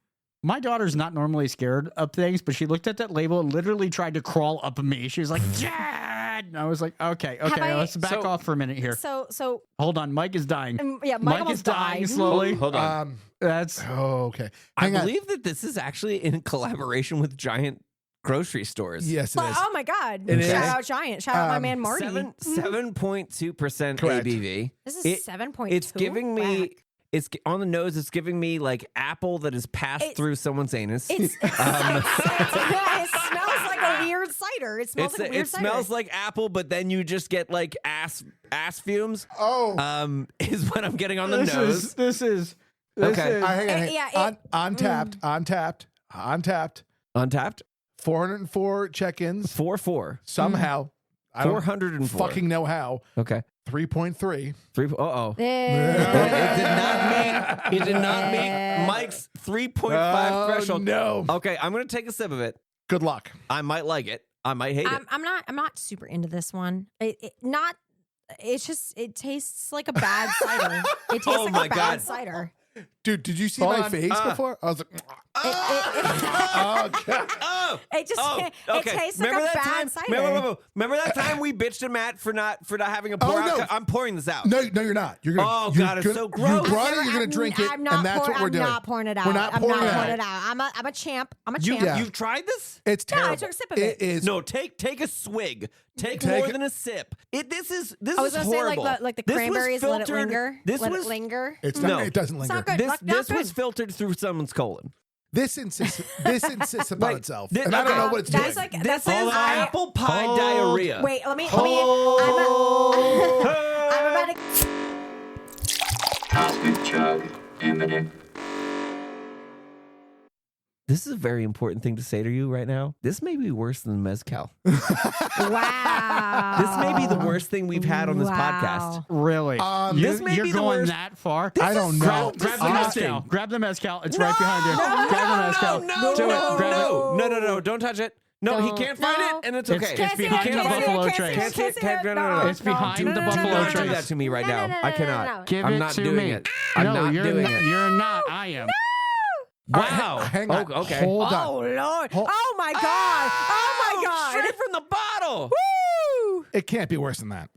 Speaker 1: My daughter's not normally scared of things, but she looked at that label and literally tried to crawl up on me. She was like, Dad! And I was like, okay,
Speaker 8: I-
Speaker 1: let's back off for a minute here.
Speaker 8: So
Speaker 1: Hold on, Mike is dying.
Speaker 8: yeah, Mike
Speaker 1: Mike is
Speaker 8: almost
Speaker 1: dying
Speaker 8: died.
Speaker 1: slowly.
Speaker 2: Hold on.
Speaker 1: That's
Speaker 5: Oh, okay.
Speaker 2: I
Speaker 5: Hang on.
Speaker 2: believe that this is actually in collaboration with giant grocery stores.
Speaker 5: Yes, it
Speaker 8: But,
Speaker 5: is.
Speaker 8: oh my God!
Speaker 5: It
Speaker 8: Shout
Speaker 5: is.
Speaker 8: out Giant! Shout out my man Marty.
Speaker 2: 7.2%
Speaker 5: Correct.
Speaker 2: ABV.
Speaker 8: This
Speaker 2: It-
Speaker 8: is 7.2.
Speaker 2: It's giving me.
Speaker 8: Whack.
Speaker 2: It's on the nose. It's giving me like apple that is passed
Speaker 8: It's-
Speaker 2: through someone's anus.
Speaker 8: It's, it smells like a weird cider. It smells like a weird
Speaker 2: it
Speaker 8: cider.
Speaker 2: smells like apple, but then you just get like ass fumes.
Speaker 5: Oh,
Speaker 2: Is what I'm getting on the
Speaker 1: this
Speaker 2: nose.
Speaker 1: is this is
Speaker 2: Okay.
Speaker 5: hang on.
Speaker 8: yeah,
Speaker 5: on tapped.
Speaker 2: Untapped.
Speaker 5: 404 check-ins
Speaker 2: 4.4.
Speaker 5: somehow. I don't
Speaker 2: 404.
Speaker 5: fucking know how.
Speaker 2: Okay.
Speaker 5: 3.3.
Speaker 2: 3. Uh-oh.
Speaker 8: Eh.
Speaker 2: It did not meet Mike's 3.5 threshold.
Speaker 5: No.
Speaker 2: Okay, I'm going to take a sip of it.
Speaker 5: Good luck.
Speaker 2: I might like it. I might hate it.
Speaker 8: I'm not super into this one. It's just it tastes like a bad cider. It tastes
Speaker 2: Oh
Speaker 8: like
Speaker 2: my
Speaker 8: a bad
Speaker 2: God.
Speaker 8: cider.
Speaker 5: Dude, did you see
Speaker 2: Hold
Speaker 5: my
Speaker 2: on.
Speaker 5: face before? I was like, oh, God.
Speaker 2: Oh,
Speaker 8: It just
Speaker 2: okay.
Speaker 8: it tastes like a bad cider.
Speaker 2: Remember that time we bitched at Matt for not having a pour
Speaker 5: Oh, no.
Speaker 2: out? I'm pouring this out.
Speaker 5: No, you're not. You're gonna.
Speaker 2: Oh,
Speaker 5: you're
Speaker 2: God, it's
Speaker 5: gonna-
Speaker 2: so gross.
Speaker 5: You brought it. You're gonna drink it,
Speaker 8: I'm not
Speaker 5: and that's what we're doing.
Speaker 8: I'm not pouring it out.
Speaker 5: We're not
Speaker 8: I'm
Speaker 5: pouring
Speaker 8: not
Speaker 5: it
Speaker 8: pouring
Speaker 5: out.
Speaker 8: it out. I'm a champ. I'm a
Speaker 2: You,
Speaker 8: champ.
Speaker 5: Yeah.
Speaker 2: You've tried this?
Speaker 5: It's
Speaker 8: No, I
Speaker 5: terrible.
Speaker 8: took a sip of it.
Speaker 5: It is.
Speaker 2: No, take a swig. Take
Speaker 5: Take
Speaker 2: more
Speaker 5: it.
Speaker 2: than a sip. This is
Speaker 8: I was
Speaker 2: is
Speaker 8: gonna
Speaker 2: horrible.
Speaker 8: say like the
Speaker 2: This was
Speaker 8: cranberries. Let it
Speaker 2: filtered-
Speaker 8: linger.
Speaker 2: This
Speaker 8: let
Speaker 2: was
Speaker 8: it linger.
Speaker 5: It's not.
Speaker 2: No.
Speaker 5: It doesn't
Speaker 8: It's
Speaker 5: linger.
Speaker 8: not good.
Speaker 2: this
Speaker 8: Not
Speaker 2: this was
Speaker 8: good.
Speaker 2: filtered through someone's colon.
Speaker 5: This insists. This insists upon
Speaker 2: Wait,
Speaker 5: itself,
Speaker 2: thi-
Speaker 5: and I don't
Speaker 2: okay.
Speaker 5: know what it's
Speaker 8: That's
Speaker 5: doing.
Speaker 8: like
Speaker 2: This
Speaker 8: that's
Speaker 2: is
Speaker 8: like
Speaker 2: apple pie diarrhea.
Speaker 8: Wait, let me. I'm about to.
Speaker 7: Cosmic chug imminent.
Speaker 2: This is a very important thing to say to you right now. This may be worse than mezcal.
Speaker 8: Wow.
Speaker 2: This may be the worst thing we've had on this podcast.
Speaker 1: really.
Speaker 2: This may
Speaker 1: You're
Speaker 2: be the
Speaker 1: going
Speaker 2: worst.
Speaker 1: that far.
Speaker 5: I don't know.
Speaker 1: Grab the
Speaker 2: disgusting.
Speaker 1: mezcal. Grab the mezcal. It's right behind you. Grab the mezcal. Do it. Grab it.
Speaker 2: No, don't touch it. No, he can't find
Speaker 8: No.
Speaker 2: it, and it's
Speaker 1: It's-
Speaker 2: okay.
Speaker 1: it's behind the Buffalo Trace.
Speaker 2: Can't see it, can't- no.
Speaker 1: It's behind the
Speaker 2: Do
Speaker 1: Buffalo
Speaker 2: not do
Speaker 1: Trace.
Speaker 2: that to me right now. I cannot.
Speaker 1: Give
Speaker 2: I'm
Speaker 1: it
Speaker 2: not
Speaker 1: to
Speaker 2: doing
Speaker 1: me.
Speaker 2: it. I'm
Speaker 1: no,
Speaker 2: not
Speaker 1: you're
Speaker 2: doing
Speaker 1: not,
Speaker 2: it.
Speaker 1: You're not. I am.
Speaker 2: Wow.
Speaker 5: Hang on.
Speaker 2: Oh, okay.
Speaker 5: Hold on.
Speaker 8: Oh Lord!
Speaker 5: Hold-
Speaker 8: Oh my God! Oh my God!
Speaker 2: Straight from the bottle.
Speaker 8: Woo!
Speaker 5: It can't be worse than that.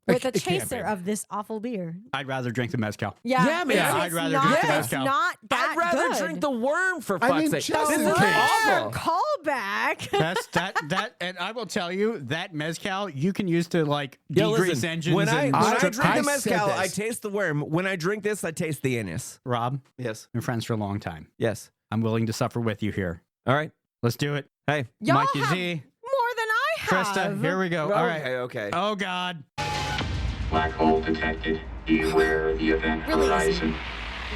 Speaker 8: with a
Speaker 5: It can't
Speaker 8: chaser
Speaker 5: be.
Speaker 8: of this awful beer.
Speaker 1: I'd rather drink the mezcal.
Speaker 8: Yeah,
Speaker 2: Yeah, man.
Speaker 8: it's
Speaker 1: I'd rather
Speaker 8: not,
Speaker 1: drink the
Speaker 8: It's
Speaker 1: mezcal.
Speaker 8: not that
Speaker 2: I'd rather
Speaker 8: good.
Speaker 2: drink the worm for
Speaker 5: I
Speaker 2: fuck's
Speaker 5: mean,
Speaker 2: sake.
Speaker 5: just
Speaker 2: This
Speaker 5: in
Speaker 2: is
Speaker 5: case.
Speaker 2: awful.
Speaker 8: Callback.
Speaker 1: That's that, and I will tell you that mezcal you can use to like
Speaker 2: Yo,
Speaker 1: degrease
Speaker 2: listen,
Speaker 1: engines.
Speaker 2: when I
Speaker 1: and
Speaker 2: drink the
Speaker 5: I said
Speaker 2: mezcal, I
Speaker 5: this.
Speaker 2: taste the worm. When I drink this, I taste the anise.
Speaker 1: Rob,
Speaker 2: Yes.
Speaker 1: we're friends for a long time.
Speaker 2: Yes.
Speaker 1: I'm willing to suffer with you here.
Speaker 2: All right.
Speaker 1: Let's do it.
Speaker 2: Hey.
Speaker 8: Y'all
Speaker 1: Mikey
Speaker 8: have
Speaker 1: Z,
Speaker 8: more than I have.
Speaker 1: Krista, here we go. All right.
Speaker 2: Okay.
Speaker 1: Oh God.
Speaker 7: Black hole detected. Beware the event
Speaker 8: Really
Speaker 7: horizon.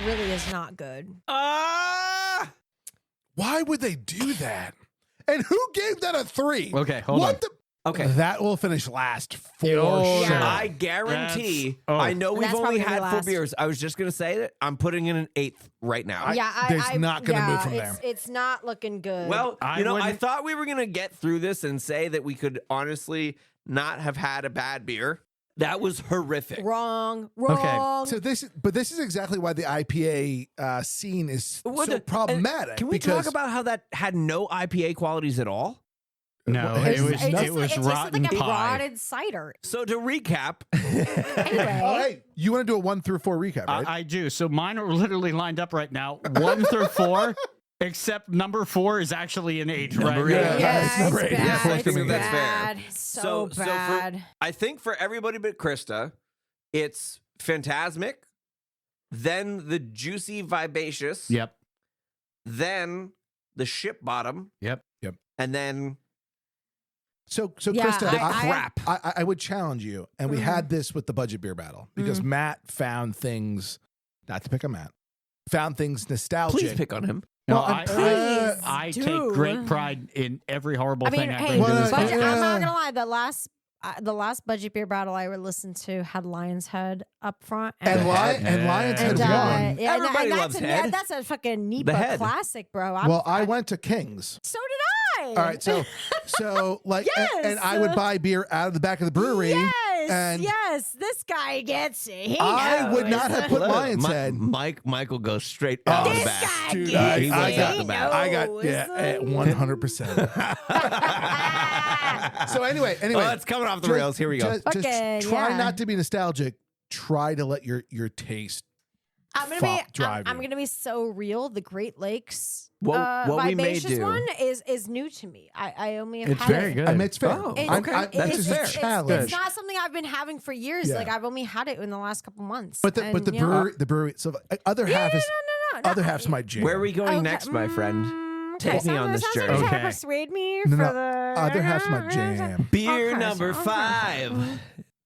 Speaker 8: Really is not good.
Speaker 2: Ah!
Speaker 5: Why would they do that? And who gave that a 3?
Speaker 1: Okay, hold
Speaker 5: what
Speaker 1: on.
Speaker 5: The?
Speaker 2: Okay.
Speaker 5: That will finish last for
Speaker 1: Oh,
Speaker 5: sure.
Speaker 8: yeah.
Speaker 2: I guarantee.
Speaker 1: That's- oh.
Speaker 2: I know we've
Speaker 8: That's
Speaker 2: only
Speaker 8: probably gonna
Speaker 2: had
Speaker 8: be
Speaker 2: 4
Speaker 8: last.
Speaker 2: beers. I was just gonna say that I'm putting in an 8th right now.
Speaker 5: there's not gonna move from there.
Speaker 8: It's not looking good.
Speaker 2: Well,
Speaker 1: I
Speaker 2: you know, I
Speaker 1: wouldn't-
Speaker 2: thought we were gonna get through this and say that we could honestly not have had a bad beer. That was horrific.
Speaker 8: wrong.
Speaker 5: So this is exactly why the IPA scene is
Speaker 2: What
Speaker 5: so
Speaker 2: the-
Speaker 5: problematic.
Speaker 2: Can we
Speaker 5: because
Speaker 2: talk about how that had no IPA qualities at all?
Speaker 1: No,
Speaker 5: It's-
Speaker 1: it was
Speaker 8: it's
Speaker 1: rotten
Speaker 8: just like a
Speaker 1: pie.
Speaker 8: rotted cider.
Speaker 2: So to recap,
Speaker 8: Anyway,
Speaker 5: Oh, hey, you want to do a 1 through 4 recap, right?
Speaker 1: I do. So mine are literally lined up right now, 1 through 4, except number 4 is actually an 8.
Speaker 2: Number
Speaker 1: right?
Speaker 2: eight.
Speaker 8: yeah,
Speaker 5: it's number
Speaker 8: it's
Speaker 5: 8.
Speaker 8: bad.
Speaker 2: Yes, I
Speaker 8: It's
Speaker 2: think that's fair.
Speaker 8: bad. So bad.
Speaker 2: I think for everybody but Krista, it's Phantasmic, then the juicy Vibatious,
Speaker 1: Yep.
Speaker 2: then the ship bottom,
Speaker 1: Yep.
Speaker 2: and then
Speaker 5: So
Speaker 8: Yeah,
Speaker 5: Krista,
Speaker 2: the
Speaker 8: I-
Speaker 2: crap.
Speaker 5: I would challenge you, and we had this with the budget beer battle because Matt found things. Not to pick on Matt, found things nostalgic.
Speaker 2: Please pick on him.
Speaker 1: No,
Speaker 5: Well,
Speaker 1: I
Speaker 8: Please
Speaker 1: take
Speaker 8: do.
Speaker 1: great pride in every horrible
Speaker 8: I mean,
Speaker 1: thing I
Speaker 8: hey,
Speaker 1: bring to this
Speaker 5: Well,
Speaker 8: budget,
Speaker 1: podcast.
Speaker 8: I'm not gonna lie. The last budget beer battle I listened to had Lion's Head up front,
Speaker 5: and
Speaker 2: The
Speaker 5: Lion
Speaker 2: head.
Speaker 5: and Lions
Speaker 1: And,
Speaker 5: had
Speaker 8: yeah,
Speaker 5: won.
Speaker 8: and
Speaker 2: Everybody
Speaker 8: that's
Speaker 2: loves
Speaker 8: a,
Speaker 2: Head.
Speaker 8: That's a fucking
Speaker 2: The
Speaker 8: NEPA
Speaker 2: Head.
Speaker 8: classic, bro.
Speaker 5: Well, I went to King's.
Speaker 8: So did I.
Speaker 5: All right, so like,
Speaker 8: Yes.
Speaker 5: and I would buy beer out of the back of the brewery.
Speaker 8: Yes,
Speaker 5: and
Speaker 8: yes, this guy gets it. He
Speaker 5: I
Speaker 8: knows.
Speaker 5: would not have put
Speaker 2: Look,
Speaker 5: Lion's Head.
Speaker 2: Michael goes straight out the
Speaker 8: This
Speaker 2: back.
Speaker 8: guy
Speaker 5: Dude,
Speaker 8: gets
Speaker 2: he
Speaker 8: it.
Speaker 2: was out
Speaker 8: He
Speaker 2: the back.
Speaker 5: I got
Speaker 8: knows.
Speaker 5: 100%. So anyway,
Speaker 2: Oh, it's coming off the rails. Here we go.
Speaker 5: Just
Speaker 8: Fucking,
Speaker 5: try
Speaker 8: yeah.
Speaker 5: not to be nostalgic. Try to let your taste.
Speaker 8: I'm gonna
Speaker 5: fuck drive
Speaker 8: I'm
Speaker 5: you.
Speaker 8: gonna be so real. The Great Lakes,
Speaker 2: What we may
Speaker 8: Vivacious
Speaker 2: do.
Speaker 8: one is new to me. I only have
Speaker 1: It's
Speaker 8: had
Speaker 1: very
Speaker 8: it.
Speaker 1: good.
Speaker 5: I mean, it's fair.
Speaker 2: Oh,
Speaker 8: It-
Speaker 2: okay.
Speaker 8: it-
Speaker 5: That's
Speaker 8: it's,
Speaker 5: just a
Speaker 8: it's-
Speaker 5: challenge.
Speaker 8: It's not something I've been having for years.
Speaker 5: Yeah.
Speaker 8: Like I've only had it in the last couple months.
Speaker 5: But the
Speaker 8: And, you know,
Speaker 5: brewery. So other
Speaker 8: Yeah,
Speaker 5: half is
Speaker 8: no,
Speaker 5: other half's my jam.
Speaker 2: Where are we going
Speaker 8: Okay,
Speaker 2: next, my friend?
Speaker 8: okay,
Speaker 2: Take me on this
Speaker 8: sounds
Speaker 2: journey.
Speaker 8: Like you're trying to
Speaker 1: Okay.
Speaker 8: persuade me
Speaker 5: No,
Speaker 8: for
Speaker 5: no,
Speaker 8: the
Speaker 5: other half's my jam.
Speaker 2: Beer
Speaker 8: Okay,
Speaker 2: number
Speaker 8: so-
Speaker 2: 5.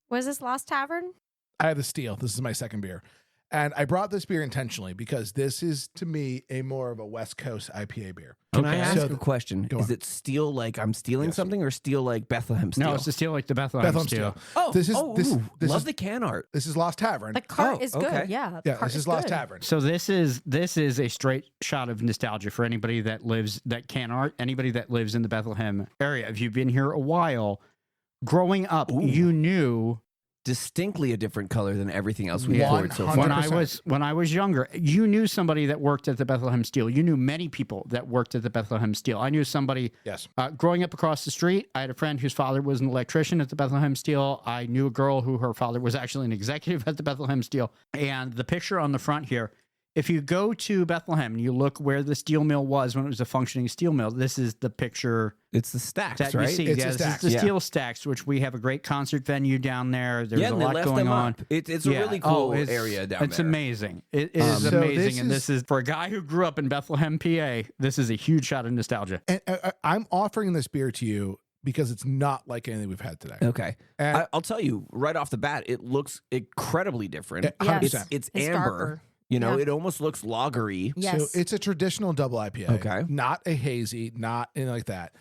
Speaker 8: Was this Lost Tavern?
Speaker 5: I have the steel. This is my second beer. And I brought this beer intentionally because this is, to me, a more of a West Coast IPA beer.
Speaker 2: Can I
Speaker 1: Okay.
Speaker 2: ask
Speaker 5: So
Speaker 2: a question?
Speaker 5: go
Speaker 2: Is
Speaker 5: on.
Speaker 2: it steel like I'm stealing
Speaker 5: Yes.
Speaker 2: something or steel like Bethlehem steel?
Speaker 1: No, it's the steel like the Bethlehem,
Speaker 5: Bethlehem
Speaker 1: steel.
Speaker 5: steel.
Speaker 2: Oh,
Speaker 5: This is this
Speaker 2: ooh,
Speaker 5: this
Speaker 2: love
Speaker 5: is
Speaker 2: the can art.
Speaker 5: this is Lost Tavern.
Speaker 8: The cart
Speaker 2: Oh,
Speaker 8: is good.
Speaker 2: okay.
Speaker 8: Yeah,
Speaker 5: Yeah,
Speaker 8: cart
Speaker 5: this is Lost
Speaker 8: good.
Speaker 5: Tavern.
Speaker 1: So this is a straight shot of nostalgia for anybody that lives that can art, anybody that lives in the Bethlehem area. If you've been here a while, growing up,
Speaker 2: Ooh.
Speaker 1: you knew
Speaker 2: Distinctly a different color than everything else we've
Speaker 5: Yeah.
Speaker 2: poured so far.
Speaker 5: 100%.
Speaker 1: when I was younger, you knew somebody that worked at the Bethlehem Steel. You knew many people that worked at the Bethlehem Steel. I knew somebody
Speaker 5: Yes.
Speaker 1: growing up across the street. I had a friend whose father was an electrician at the Bethlehem Steel. I knew a girl who her father was actually an executive at the Bethlehem Steel. And the picture on the front here, if you go to Bethlehem and you look where the steel mill was when it was a functioning steel mill, this is the picture
Speaker 2: It's the stacks,
Speaker 1: that
Speaker 2: right?
Speaker 1: you see.
Speaker 5: It's
Speaker 1: Yeah,
Speaker 5: the
Speaker 1: this is
Speaker 5: stacks.
Speaker 1: the
Speaker 2: Yeah.
Speaker 1: steel stacks, which we have a great concert venue down there. There's
Speaker 2: yeah,
Speaker 1: a
Speaker 2: and they
Speaker 1: lot
Speaker 2: left
Speaker 1: going
Speaker 2: them
Speaker 1: on.
Speaker 2: up. It's a
Speaker 1: Yeah.
Speaker 2: really cool
Speaker 1: it's-
Speaker 2: area down
Speaker 1: It's
Speaker 2: there.
Speaker 1: amazing. It is
Speaker 5: So
Speaker 1: amazing. And
Speaker 5: this
Speaker 1: this is, for a guy who grew up in Bethlehem, PA, this is a huge shot of nostalgia.
Speaker 5: And I'm offering this beer to you because it's not like anything we've had today.
Speaker 2: Okay.
Speaker 5: And
Speaker 2: I'll tell you right off the bat, it looks incredibly different.
Speaker 5: Yeah, 100%.
Speaker 2: It's
Speaker 8: It's
Speaker 2: amber.
Speaker 8: darker.
Speaker 2: You know,
Speaker 8: Yeah.
Speaker 2: it almost looks lagery.
Speaker 8: Yes.
Speaker 5: So it's a traditional double IPA.
Speaker 2: Okay.
Speaker 5: Not a hazy, not anything like that.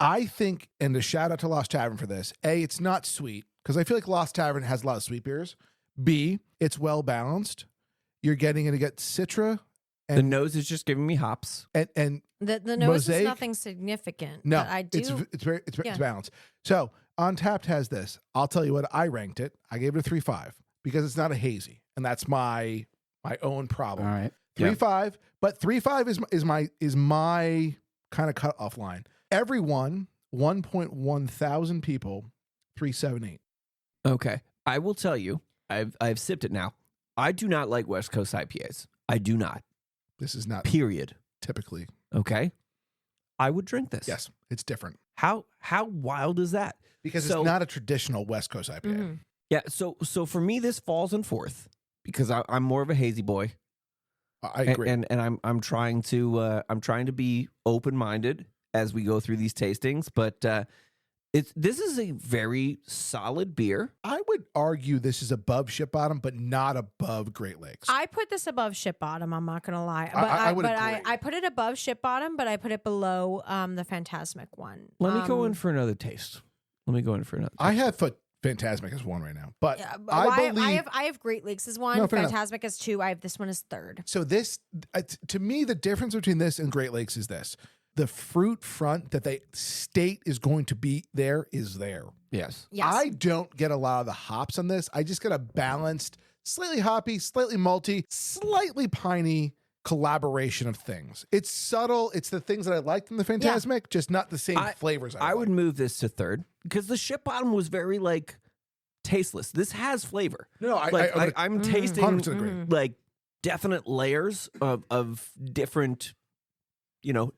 Speaker 5: I think, and a shout out to Lost Tavern for this. A, it's not sweet because I feel like Lost Tavern has a lot of sweet beers. B, it's well balanced. You're getting to get Citra
Speaker 2: The nose is just giving me hops.
Speaker 5: and
Speaker 8: The nose
Speaker 5: Mosaic?
Speaker 8: is nothing significant.
Speaker 5: no,
Speaker 8: but I do.
Speaker 5: it's
Speaker 8: Yeah.
Speaker 5: balanced. So Untapped has this. I'll tell you what I ranked it. I gave it a 3.5 because it's not a hazy, and that's my own problem.
Speaker 1: All right.
Speaker 5: 3.5, but 3.5 is my kind of cutoff line. Everyone, 1.1 thousand people, 3.78.
Speaker 2: Okay. I will tell you, I've sipped it now. I do not like West Coast IPAs. I do not.
Speaker 5: This is not
Speaker 2: Period.
Speaker 5: typically.
Speaker 2: Okay. I would drink this.
Speaker 5: Yes, it's different
Speaker 2: How wild is that?
Speaker 5: because
Speaker 2: So-
Speaker 5: it's not a traditional West Coast IPA.
Speaker 8: Mhm.
Speaker 2: Yeah. So for me, this falls in fourth because I'm more of a hazy boy.
Speaker 5: I agree.
Speaker 2: And I'm trying to be open minded as we go through these tastings, but this is a very solid beer.
Speaker 5: I would argue this is above Ship Bottom, but not above Great Lakes.
Speaker 8: I put this above Ship Bottom. I'm not gonna lie, but
Speaker 5: I would agree.
Speaker 8: I put it above Ship Bottom, but I put it below the Fantasmic one.
Speaker 2: Let me go in for another taste.
Speaker 5: I have Phantasmic as one right now, but
Speaker 8: Yeah,
Speaker 5: I believe
Speaker 8: I have Great Lakes as one.
Speaker 5: No, fair enough.
Speaker 8: Fantasmic as two. I have this one as third.
Speaker 5: so. This to me, the difference between this and Great Lakes is this: the fruit front that they state is going to be there is there.
Speaker 2: Yes.
Speaker 8: Yes.
Speaker 5: I don't get a lot of the hops on this. I just get a balanced, slightly hoppy, slightly malty, slightly piney collaboration of things. It's subtle. It's the things that I liked in the Fantasmic, just not the same flavors.
Speaker 2: I would move this to third because the Ship Bottom was very like tasteless. This has flavor.
Speaker 5: No,
Speaker 2: I'm tasting
Speaker 5: 100% agree.
Speaker 2: like definite layers of different,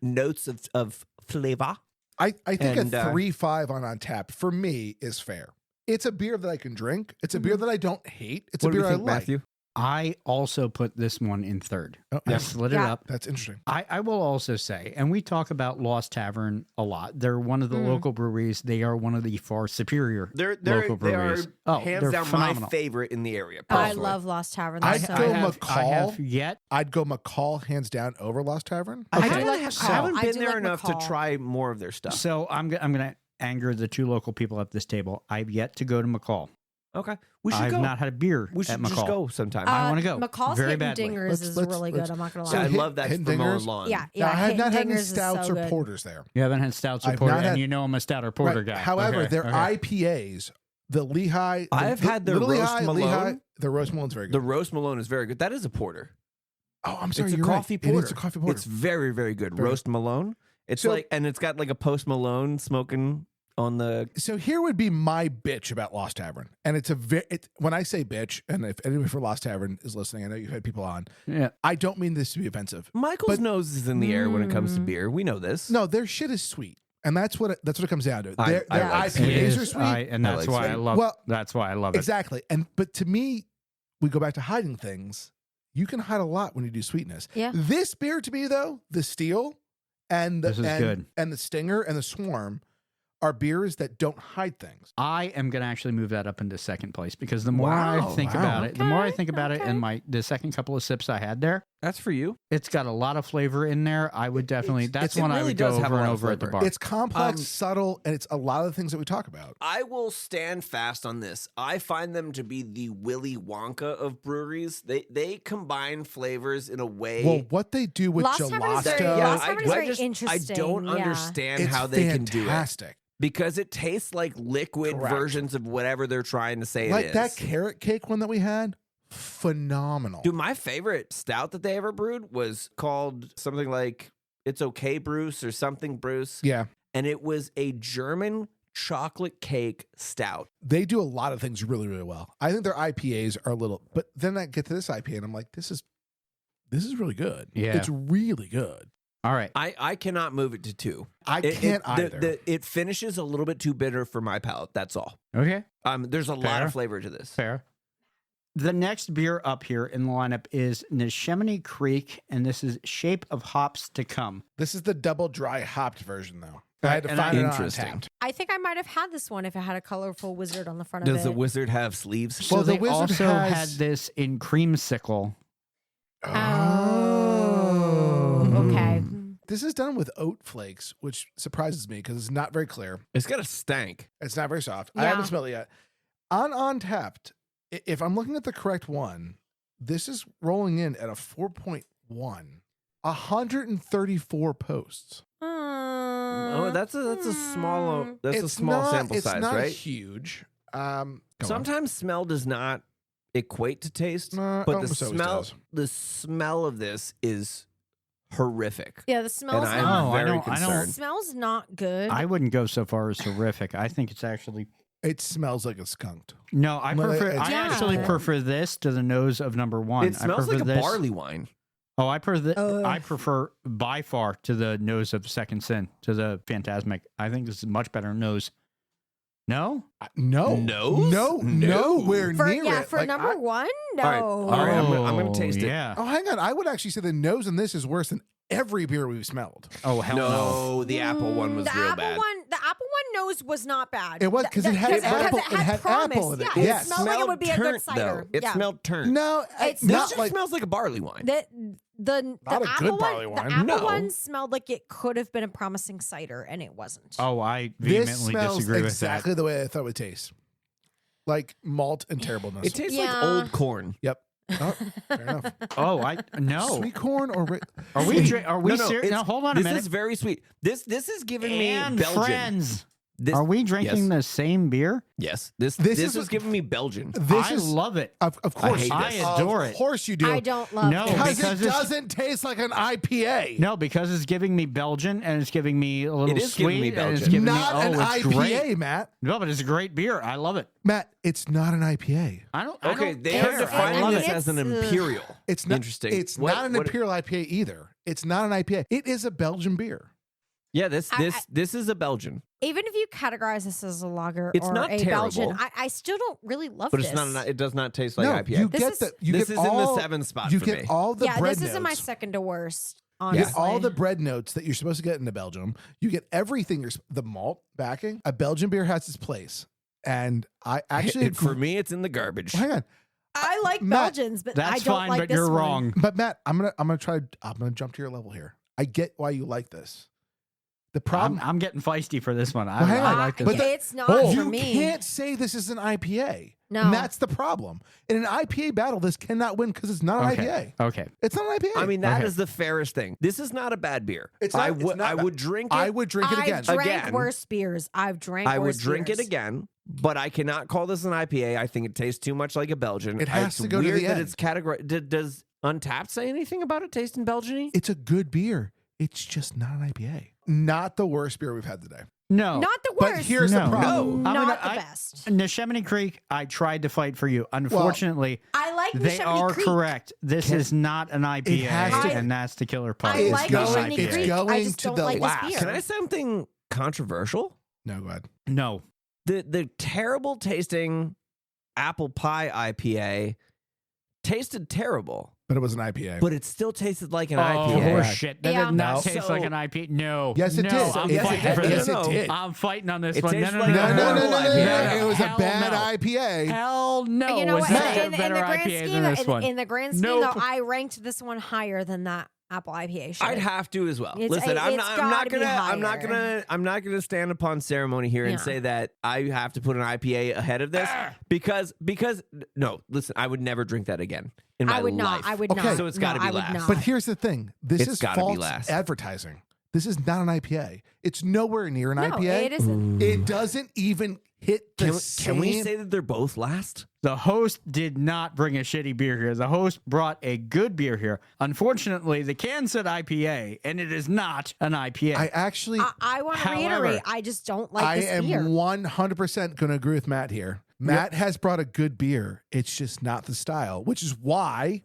Speaker 2: notes of flavor.
Speaker 5: I think
Speaker 2: And,
Speaker 5: a 3.5 on tap for me is fair. It's a beer that I can drink. It's a beer that I don't hate. It's
Speaker 2: What
Speaker 5: a
Speaker 2: do
Speaker 5: beer
Speaker 2: you think,
Speaker 5: I like.
Speaker 2: Matthew?
Speaker 1: I also put this one in third.
Speaker 5: Oh,
Speaker 1: I
Speaker 5: yeah.
Speaker 1: slid it
Speaker 8: Yeah.
Speaker 1: up.
Speaker 5: That's interesting.
Speaker 1: I will also say, and we talk about Lost Tavern a lot. They're one of the local breweries. They are one of the far superior local breweries.
Speaker 2: hands
Speaker 1: they're
Speaker 2: down
Speaker 1: phenomenal.
Speaker 2: my favorite in the area.
Speaker 8: I
Speaker 2: personally.
Speaker 8: love Lost Tavern.
Speaker 5: I'd
Speaker 8: That's so
Speaker 5: go
Speaker 8: good.
Speaker 5: McCall.
Speaker 1: I have yet.
Speaker 5: I'd go McCall hands down over Lost Tavern.
Speaker 8: I
Speaker 1: Okay.
Speaker 8: do like
Speaker 2: I
Speaker 8: McCall.
Speaker 2: haven't
Speaker 8: I
Speaker 2: been
Speaker 8: do
Speaker 2: there
Speaker 8: like
Speaker 2: enough
Speaker 8: McCall.
Speaker 2: to try more of their stuff.
Speaker 1: So I'm going to anger the two local people at this table. I've yet to go to McCall.
Speaker 2: Okay, we should
Speaker 1: I've
Speaker 2: go.
Speaker 1: not had a beer
Speaker 2: We
Speaker 1: at
Speaker 2: should
Speaker 1: McCall.
Speaker 2: just go sometime.
Speaker 1: I wanna go.
Speaker 8: McCall's
Speaker 1: Very
Speaker 8: Hidden
Speaker 1: badly.
Speaker 8: Dingers
Speaker 5: Let's-
Speaker 8: is
Speaker 5: let's-
Speaker 8: really
Speaker 5: let's-
Speaker 8: good. I'm not gonna
Speaker 5: So
Speaker 8: lie.
Speaker 2: I
Speaker 5: Hit-
Speaker 2: love that
Speaker 5: Hidden
Speaker 2: Vermont
Speaker 5: Dingers?
Speaker 2: lawn.
Speaker 8: Yeah,
Speaker 5: Now,
Speaker 8: yeah.
Speaker 5: I have
Speaker 8: Hidden
Speaker 5: not had any
Speaker 8: Dingers is
Speaker 5: stouts
Speaker 8: so
Speaker 5: or
Speaker 8: good.
Speaker 5: porters there.
Speaker 1: You haven't had stouts or
Speaker 5: I've
Speaker 1: porter,
Speaker 5: not had-
Speaker 1: and you know I'm a stout or porter
Speaker 5: Right.
Speaker 1: guy.
Speaker 5: However,
Speaker 1: Okay,
Speaker 5: their
Speaker 1: okay.
Speaker 5: IPAs, the Lehigh.
Speaker 2: I've had their
Speaker 5: Little
Speaker 2: Roast
Speaker 5: Lehigh,
Speaker 2: Malone.
Speaker 5: The Roast Malone's very good.
Speaker 2: The Roast Malone is very good. That is a porter.
Speaker 5: Oh, I'm sorry.
Speaker 2: It's a
Speaker 5: you're
Speaker 2: coffee
Speaker 5: right.
Speaker 2: porter.
Speaker 5: It is a coffee porter.
Speaker 2: It's very, very good.
Speaker 5: Very
Speaker 2: Roast Malone. It's
Speaker 5: So-
Speaker 2: like, and it's got like a Post Malone smoking on the.
Speaker 5: So here would be my bitch about Lost Tavern, and it's when I say bitch, and if anyone from Lost Tavern is listening, I know you've had people on.
Speaker 1: Yeah.
Speaker 5: I don't mean this to be offensive.
Speaker 2: Michael's
Speaker 5: But-
Speaker 2: nose is in the air when it comes to beer. We know this.
Speaker 5: No, their shit is sweet, and that's what it comes down to.
Speaker 2: I
Speaker 5: Their
Speaker 2: like
Speaker 1: It
Speaker 5: IPAs
Speaker 1: is,
Speaker 5: are sweet.
Speaker 1: and that's
Speaker 2: I like
Speaker 1: why I
Speaker 2: sweet.
Speaker 1: love.
Speaker 5: Well,
Speaker 1: that's why I love it.
Speaker 5: Exactly, but to me, we go back to hiding things. You can hide a lot when you do sweetness.
Speaker 8: Yeah.
Speaker 5: This beer to me though, the Steel and the
Speaker 1: This is good.
Speaker 5: and the Stinger and the Swarm are beers that don't hide things.
Speaker 1: I am going to actually move that up into second place because the more I
Speaker 2: Wow,
Speaker 1: think
Speaker 5: wow.
Speaker 1: about it, the more I
Speaker 8: Okay,
Speaker 1: think about it,
Speaker 8: okay.
Speaker 1: and the second couple of sips I had there,
Speaker 2: That's for you.
Speaker 1: it's got a lot of flavor in there. I would definitely. That's
Speaker 2: it
Speaker 1: one I
Speaker 2: really
Speaker 1: would go
Speaker 2: does have
Speaker 1: over
Speaker 2: a
Speaker 1: and
Speaker 2: lot of
Speaker 1: over at the
Speaker 2: flavor.
Speaker 1: bar.
Speaker 5: It's complex,
Speaker 2: Um,
Speaker 5: subtle, and it's a lot of the things that we talk about.
Speaker 2: I will stand fast on this. I find them to be the Willy Wonka of breweries. They combine flavors in a way.
Speaker 5: Well, what they do with
Speaker 8: Lost Tavern is
Speaker 5: gelato,
Speaker 8: very- Lost Tavern is very
Speaker 2: I
Speaker 8: interesting,
Speaker 2: don't
Speaker 8: yeah.
Speaker 2: understand
Speaker 5: it's
Speaker 2: how they can do it
Speaker 5: fantastic.
Speaker 2: because it tastes like liquid
Speaker 5: Correct.
Speaker 2: versions of whatever they're trying to say it
Speaker 5: Like
Speaker 2: is.
Speaker 5: that carrot cake one that we had, phenomenal.
Speaker 2: Dude, my favorite stout that they ever brewed was called something like It's Okay Bruce or something Bruce.
Speaker 5: Yeah,
Speaker 2: And it was a German chocolate cake stout.
Speaker 5: they do a lot of things really, really well. I think their IPAs are a little, but then I get to this IPA and I'm like, this is really good.
Speaker 1: Yeah.
Speaker 5: It's really good.
Speaker 1: All right.
Speaker 2: I cannot move it to 2.
Speaker 5: I can't either.
Speaker 2: It finishes a little bit too bitter for my palate. That's all.
Speaker 1: Okay.
Speaker 2: There's a lot
Speaker 1: Fair.
Speaker 2: of flavor to this.
Speaker 1: Fair. The next beer up here in the lineup is Neshaminy Creek, and this is Shape of Hops to Come.
Speaker 5: This is the double dry hopped version, though. I
Speaker 1: Right,
Speaker 5: had to
Speaker 1: and
Speaker 5: find it on
Speaker 2: Interesting.
Speaker 5: Untapped.
Speaker 8: I think I might have had this one if it had a colorful wizard on the front
Speaker 2: Does
Speaker 8: of
Speaker 2: the
Speaker 8: it.
Speaker 2: wizard have sleeves?
Speaker 1: So
Speaker 5: Well, the
Speaker 1: they
Speaker 5: Wizard
Speaker 1: also
Speaker 5: has-
Speaker 1: had this in Creamsicle.
Speaker 8: Oh, okay.
Speaker 5: This is done with oat flakes, which surprises me because it's not very clear.
Speaker 2: It's got a stank.
Speaker 5: It's not very soft. I
Speaker 8: Yeah.
Speaker 5: haven't smelled it yet. On Untapped, if I'm looking at the correct one, this is rolling in at a 4.1. 134 posts.
Speaker 2: Oh, that's a small
Speaker 5: It's
Speaker 2: small
Speaker 5: not-
Speaker 2: sample
Speaker 5: it's
Speaker 2: size,
Speaker 5: not
Speaker 2: right?
Speaker 5: huge. Go on.
Speaker 2: Sometimes smell does not equate to taste,
Speaker 5: No,
Speaker 2: but the
Speaker 5: almost always
Speaker 2: smell
Speaker 5: does.
Speaker 2: of this is horrific.
Speaker 8: Yeah, the smell's
Speaker 2: And I'm
Speaker 8: not.
Speaker 1: Oh, I
Speaker 2: very
Speaker 1: don't- I don't-
Speaker 8: The
Speaker 2: concerned.
Speaker 8: smell's not good.
Speaker 1: I wouldn't go so far as horrific. I think it's actually
Speaker 5: It smells like a skunked.
Speaker 1: No, I
Speaker 5: Well,
Speaker 1: prefer.
Speaker 5: it's-
Speaker 1: I
Speaker 8: Yeah.
Speaker 1: actually prefer this to the nose of number one.
Speaker 2: It smells
Speaker 1: I prefer
Speaker 2: like a
Speaker 1: this.
Speaker 2: barley wine.
Speaker 1: Oh, I prefer by far to the nose of Second Sin, to the Phantasmic. I think this is much better nose. No?
Speaker 5: No.
Speaker 2: Nose?
Speaker 5: No.
Speaker 2: No.
Speaker 5: Nowhere
Speaker 8: For
Speaker 5: near it.
Speaker 8: for
Speaker 5: Like,
Speaker 8: number
Speaker 5: I-
Speaker 8: one, no.
Speaker 2: All right, I'm gonna taste it.
Speaker 1: Yeah.
Speaker 5: Oh, hang on. I would actually say the nose in this is worse than every beer we've smelled.
Speaker 1: Oh, hell no.
Speaker 2: No, the apple one was
Speaker 8: the
Speaker 2: real
Speaker 8: apple
Speaker 2: bad.
Speaker 8: one, the apple one nose was not bad.
Speaker 5: It was, 'cause it had apple- it had
Speaker 8: promise.
Speaker 5: apple in it.
Speaker 8: Yeah,
Speaker 5: Yes.
Speaker 8: it smelled like it would be a good cider.
Speaker 2: Though. It
Speaker 8: yeah.
Speaker 2: smelled turnt.
Speaker 5: No,
Speaker 8: It's
Speaker 2: This
Speaker 5: not
Speaker 2: just
Speaker 5: like
Speaker 2: smells like a barley wine.
Speaker 8: The
Speaker 5: Not a
Speaker 8: apple
Speaker 5: good barley
Speaker 8: one,
Speaker 5: wine.
Speaker 8: the apple
Speaker 2: No.
Speaker 8: one smelled like it could have been a promising cider, and it wasn't.
Speaker 1: Oh, I
Speaker 5: this
Speaker 1: vehemently
Speaker 5: smells
Speaker 1: disagree with
Speaker 5: exactly the way I thought it would taste. Like malt and terribleness.
Speaker 2: It tastes
Speaker 8: Yeah.
Speaker 2: like old corn.
Speaker 5: Yep. Oh, fair enough.
Speaker 1: that. Oh, no.
Speaker 5: Sweet corn or
Speaker 1: Are we? Are we?
Speaker 2: No,
Speaker 1: serious?
Speaker 2: it's-
Speaker 1: Now hold on a
Speaker 2: This
Speaker 1: minute.
Speaker 2: is very sweet. This is giving
Speaker 1: And
Speaker 2: me Belgian.
Speaker 1: friends.
Speaker 2: This,
Speaker 1: Are we drinking
Speaker 2: yes.
Speaker 1: the same beer?
Speaker 2: Yes. This
Speaker 5: This
Speaker 2: is
Speaker 5: is-
Speaker 2: giving me Belgian.
Speaker 5: this
Speaker 1: I
Speaker 5: is
Speaker 1: love it.
Speaker 5: of course
Speaker 2: hate
Speaker 1: I
Speaker 2: this.
Speaker 1: adore it.
Speaker 5: Of course you do.
Speaker 8: I don't love
Speaker 1: No,
Speaker 8: this.
Speaker 5: because
Speaker 1: because
Speaker 5: it
Speaker 1: it's-
Speaker 5: doesn't taste like an IPA.
Speaker 1: No, because it's giving me Belgian and it's giving me a little
Speaker 2: It is
Speaker 1: sweet.
Speaker 2: giving me
Speaker 1: and it's
Speaker 2: Belgian.
Speaker 1: giving
Speaker 5: Not
Speaker 1: me,
Speaker 5: an
Speaker 1: it's
Speaker 5: IPA,
Speaker 1: great.
Speaker 5: Matt.
Speaker 1: No, but it's a great beer. I love it.
Speaker 5: Matt, it's not an IPA.
Speaker 1: I don't.
Speaker 2: Okay,
Speaker 1: I don't
Speaker 2: they
Speaker 1: care.
Speaker 2: are defining
Speaker 1: I love
Speaker 2: this
Speaker 1: it.
Speaker 2: as an
Speaker 8: It's,
Speaker 2: imperial.
Speaker 5: It's not
Speaker 2: Interesting.
Speaker 5: It's
Speaker 2: What-
Speaker 5: not an
Speaker 2: what-
Speaker 5: imperial IPA either. It's not an IPA. It is a Belgian beer.
Speaker 2: Yeah, this
Speaker 8: I-
Speaker 2: this is a Belgian,
Speaker 8: Even if you categorize this as a lager
Speaker 2: It's
Speaker 8: or
Speaker 2: not
Speaker 8: a
Speaker 2: terrible.
Speaker 8: Belgian, I still don't really love
Speaker 2: but
Speaker 8: this.
Speaker 2: it's not. It does not taste like
Speaker 5: no,
Speaker 2: IPA.
Speaker 5: you
Speaker 8: This
Speaker 5: get
Speaker 8: is-
Speaker 5: the you
Speaker 2: this
Speaker 5: get
Speaker 2: is in
Speaker 5: all,
Speaker 2: the 7 spot
Speaker 5: You
Speaker 2: for
Speaker 5: get
Speaker 2: me.
Speaker 5: all the
Speaker 8: yeah,
Speaker 5: bread
Speaker 8: this is in my
Speaker 5: notes.
Speaker 8: second to worst.
Speaker 5: You
Speaker 8: Honestly,
Speaker 5: get all the bread notes that you're supposed to get into Belgium. You get everything. The malt backing. A Belgian beer has its place, and I actually
Speaker 2: for me, it's in the garbage.
Speaker 5: Hang on,
Speaker 8: I like
Speaker 5: Matt,
Speaker 8: Belgians, but
Speaker 1: That's
Speaker 8: I don't
Speaker 1: fine,
Speaker 8: like
Speaker 1: but
Speaker 8: this
Speaker 1: you're
Speaker 8: one.
Speaker 1: wrong.
Speaker 5: but Matt, I'm gonna jump to your level here. I get why you like this. The problem,
Speaker 1: I'm getting feisty for this one.
Speaker 5: Well, hang
Speaker 1: I
Speaker 5: on.
Speaker 1: like this.
Speaker 5: But
Speaker 1: one.
Speaker 8: It's not
Speaker 5: you
Speaker 8: for me.
Speaker 5: can't say this is an IPA.
Speaker 8: No.
Speaker 5: And that's the problem. In an IPA battle, this cannot win because it's not an
Speaker 1: okay.
Speaker 5: IPA.
Speaker 1: Okay.
Speaker 5: It's not an IPA.
Speaker 2: I mean, that is
Speaker 1: Okay.
Speaker 2: the fairest thing. This is not a bad beer.
Speaker 5: It's not-
Speaker 2: I
Speaker 5: it's
Speaker 2: would.
Speaker 5: not
Speaker 2: I
Speaker 5: bad.
Speaker 2: would drink it.
Speaker 5: I would drink it again.
Speaker 8: I've drank
Speaker 2: Again.
Speaker 8: worse beers. I've drank
Speaker 2: I would
Speaker 8: worse
Speaker 2: drink it
Speaker 8: beers.
Speaker 2: again, but I cannot call this an IPA. I think it tastes too much like a Belgian.
Speaker 5: It has
Speaker 2: it's
Speaker 5: to go to
Speaker 2: weird
Speaker 5: the
Speaker 2: that
Speaker 5: end.
Speaker 2: it's categorized. Does Untapped say anything about it tasting Belgian-y?
Speaker 5: It's a good beer. It's just not an IPA. Not the worst beer we've had today.
Speaker 1: No.
Speaker 8: Not the
Speaker 5: But
Speaker 8: worst.
Speaker 5: here's the
Speaker 1: No.
Speaker 5: problem.
Speaker 8: Not
Speaker 1: I'm
Speaker 8: the
Speaker 1: gonna-
Speaker 8: best.
Speaker 1: Neshaminy Creek, I tried to fight for you. Unfortunately,
Speaker 8: I like
Speaker 1: they
Speaker 8: Neshaminy
Speaker 1: are
Speaker 8: Creek.
Speaker 1: correct. This is not an IPA,
Speaker 5: has
Speaker 8: to-
Speaker 1: and that's the killer part.
Speaker 8: I
Speaker 5: It's
Speaker 8: like
Speaker 5: going-
Speaker 8: Neshaminy
Speaker 5: it's
Speaker 8: Creek.
Speaker 5: going
Speaker 8: I just
Speaker 5: to
Speaker 8: don't
Speaker 5: the
Speaker 8: like
Speaker 5: last.
Speaker 8: this beer.
Speaker 2: Can I say something controversial?
Speaker 5: No, go ahead.
Speaker 1: No.
Speaker 2: The terrible tasting apple pie IPA tasted terrible,
Speaker 5: But it was an IPA.
Speaker 2: but it still tasted like an
Speaker 1: Oh,
Speaker 2: IPA.
Speaker 1: horse shit. That
Speaker 8: Yeah.
Speaker 1: did not
Speaker 5: No.
Speaker 1: taste
Speaker 2: So-
Speaker 1: like an IPA. No.
Speaker 5: Yes, it
Speaker 1: no,
Speaker 5: did.
Speaker 1: I'm
Speaker 5: Yes, it
Speaker 1: fighting
Speaker 5: did.
Speaker 1: for
Speaker 5: Yes,
Speaker 1: this.
Speaker 5: it did.
Speaker 1: I'm fighting on this
Speaker 2: It
Speaker 1: one.
Speaker 2: tastes
Speaker 1: No,
Speaker 2: like
Speaker 5: no,
Speaker 2: a
Speaker 5: no, no,
Speaker 2: horrible
Speaker 5: no, no, no,
Speaker 2: IPA.
Speaker 5: no. It was a
Speaker 1: Hell
Speaker 5: bad
Speaker 1: no.
Speaker 5: IPA.
Speaker 1: Hell no.
Speaker 8: you know
Speaker 1: was
Speaker 8: what?
Speaker 1: not
Speaker 8: In,
Speaker 1: better
Speaker 8: the grand
Speaker 1: IPAs
Speaker 8: scheme,
Speaker 1: than this one.
Speaker 8: in the grand scheme,
Speaker 1: Nope.
Speaker 8: though, I ranked this one higher than that apple IPA. Shit.
Speaker 2: I'd have to as well.
Speaker 8: It's-
Speaker 2: Listen, I'm
Speaker 8: it's
Speaker 2: not
Speaker 8: gotta be
Speaker 2: gonna I'm not gonna stand upon ceremony here
Speaker 8: Yeah.
Speaker 2: and say that I have to put an IPA ahead of this because no, listen, I would never drink that again in my
Speaker 8: I would
Speaker 2: life.
Speaker 8: not. I would
Speaker 5: Okay.
Speaker 8: not.
Speaker 2: So it's gotta
Speaker 8: No,
Speaker 2: be
Speaker 8: I would
Speaker 2: last.
Speaker 8: not.
Speaker 5: But here's the thing. This
Speaker 2: It's
Speaker 5: is
Speaker 2: gotta be
Speaker 5: false
Speaker 2: last.
Speaker 5: advertising. This is not an IPA. It's nowhere near an
Speaker 8: no,
Speaker 5: IPA.
Speaker 8: it isn't.
Speaker 5: It doesn't even hit the
Speaker 2: Can we
Speaker 5: same-
Speaker 2: say that they're both last?
Speaker 1: The host did not bring a shitty beer here. The host brought a good beer here. Unfortunately, the can said IPA, and it is not an IPA.
Speaker 5: I actually,
Speaker 8: I want to
Speaker 1: However,
Speaker 8: reiterate. I just don't like
Speaker 5: I
Speaker 8: this
Speaker 5: am
Speaker 8: beer.
Speaker 5: 100% going to agree with Matt here. Matt has brought a good beer. It's just not the style, which is why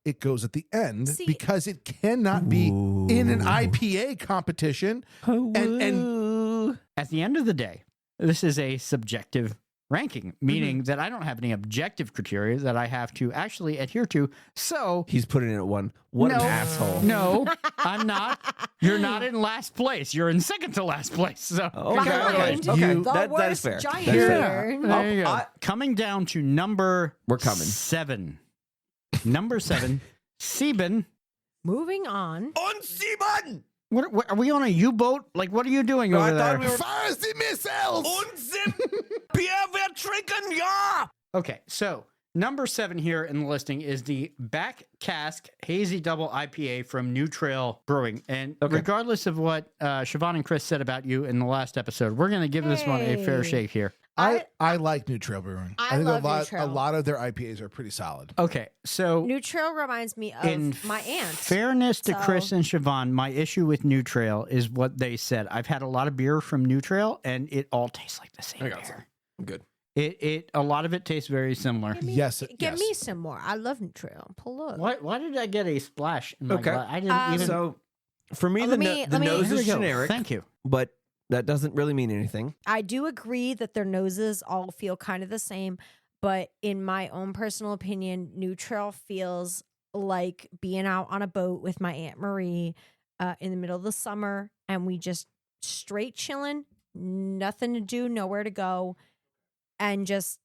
Speaker 5: it goes at the end
Speaker 8: See-
Speaker 5: because it cannot be in an IPA competition. And
Speaker 1: At the end of the day, this is a subjective ranking, meaning that I don't have any objective criteria that I have to actually adhere to. So,
Speaker 2: He's putting it at one. What an
Speaker 1: No.
Speaker 2: asshole.
Speaker 1: no, I'm not. You're not in last place. You're in second to last place. So,
Speaker 2: Okay.
Speaker 8: Behind
Speaker 2: Okay.
Speaker 5: You-
Speaker 8: the
Speaker 2: That is
Speaker 8: worst
Speaker 2: fair.
Speaker 8: giant
Speaker 2: That's fair.
Speaker 8: beer.
Speaker 1: there you go.
Speaker 2: I-
Speaker 1: Coming down to number
Speaker 2: We're coming.
Speaker 1: 7. Number 7, Sieben.
Speaker 8: Moving on.
Speaker 2: On Sieben!
Speaker 1: What are we on a U-boat? Like, what are you doing
Speaker 2: No,
Speaker 1: over
Speaker 2: I
Speaker 1: there?
Speaker 2: thought we were-
Speaker 5: fires the missiles.
Speaker 2: Bier wir trinken, ja!
Speaker 1: Okay, so number 7 here in the listing is the Back Cask Hazy Double IPA from New Trail Brewing. And regardless of what Siobhan and Chris said about you in the last episode, we're going to give this one a fair
Speaker 8: Hey.
Speaker 1: shake here.
Speaker 5: I like New Trail Brewing.
Speaker 8: I
Speaker 5: think
Speaker 8: love New
Speaker 5: a
Speaker 8: Trail.
Speaker 5: lot of their IPAs are pretty solid.
Speaker 1: Okay, so
Speaker 8: New Trail reminds me of
Speaker 1: in
Speaker 8: my aunt.
Speaker 1: fairness to
Speaker 8: So-
Speaker 1: Chris and Siobhan, my issue with New Trail is what they said. I've had a lot of beer from New Trail, and it all tastes like the same
Speaker 2: I got some.
Speaker 1: beer.
Speaker 2: I'm good.
Speaker 1: A lot of it tastes very similar.
Speaker 5: Yes,
Speaker 8: Give me some more. I love New Trail. Pull up.
Speaker 1: Why did I get a splash? In my
Speaker 2: Okay.
Speaker 1: glass? I didn't even.
Speaker 2: So for me,
Speaker 8: Let
Speaker 2: the
Speaker 8: me-
Speaker 2: nose
Speaker 1: Here we
Speaker 2: is
Speaker 1: go.
Speaker 2: generic,
Speaker 1: Thank you.
Speaker 2: but that doesn't really mean anything.
Speaker 8: I do agree that their noses all feel kind of the same, but in my own personal opinion, New Trail feels like being out on a boat with my Aunt Marie in the middle of the summer, and we just straight chilling, nothing to do, nowhere to go, and just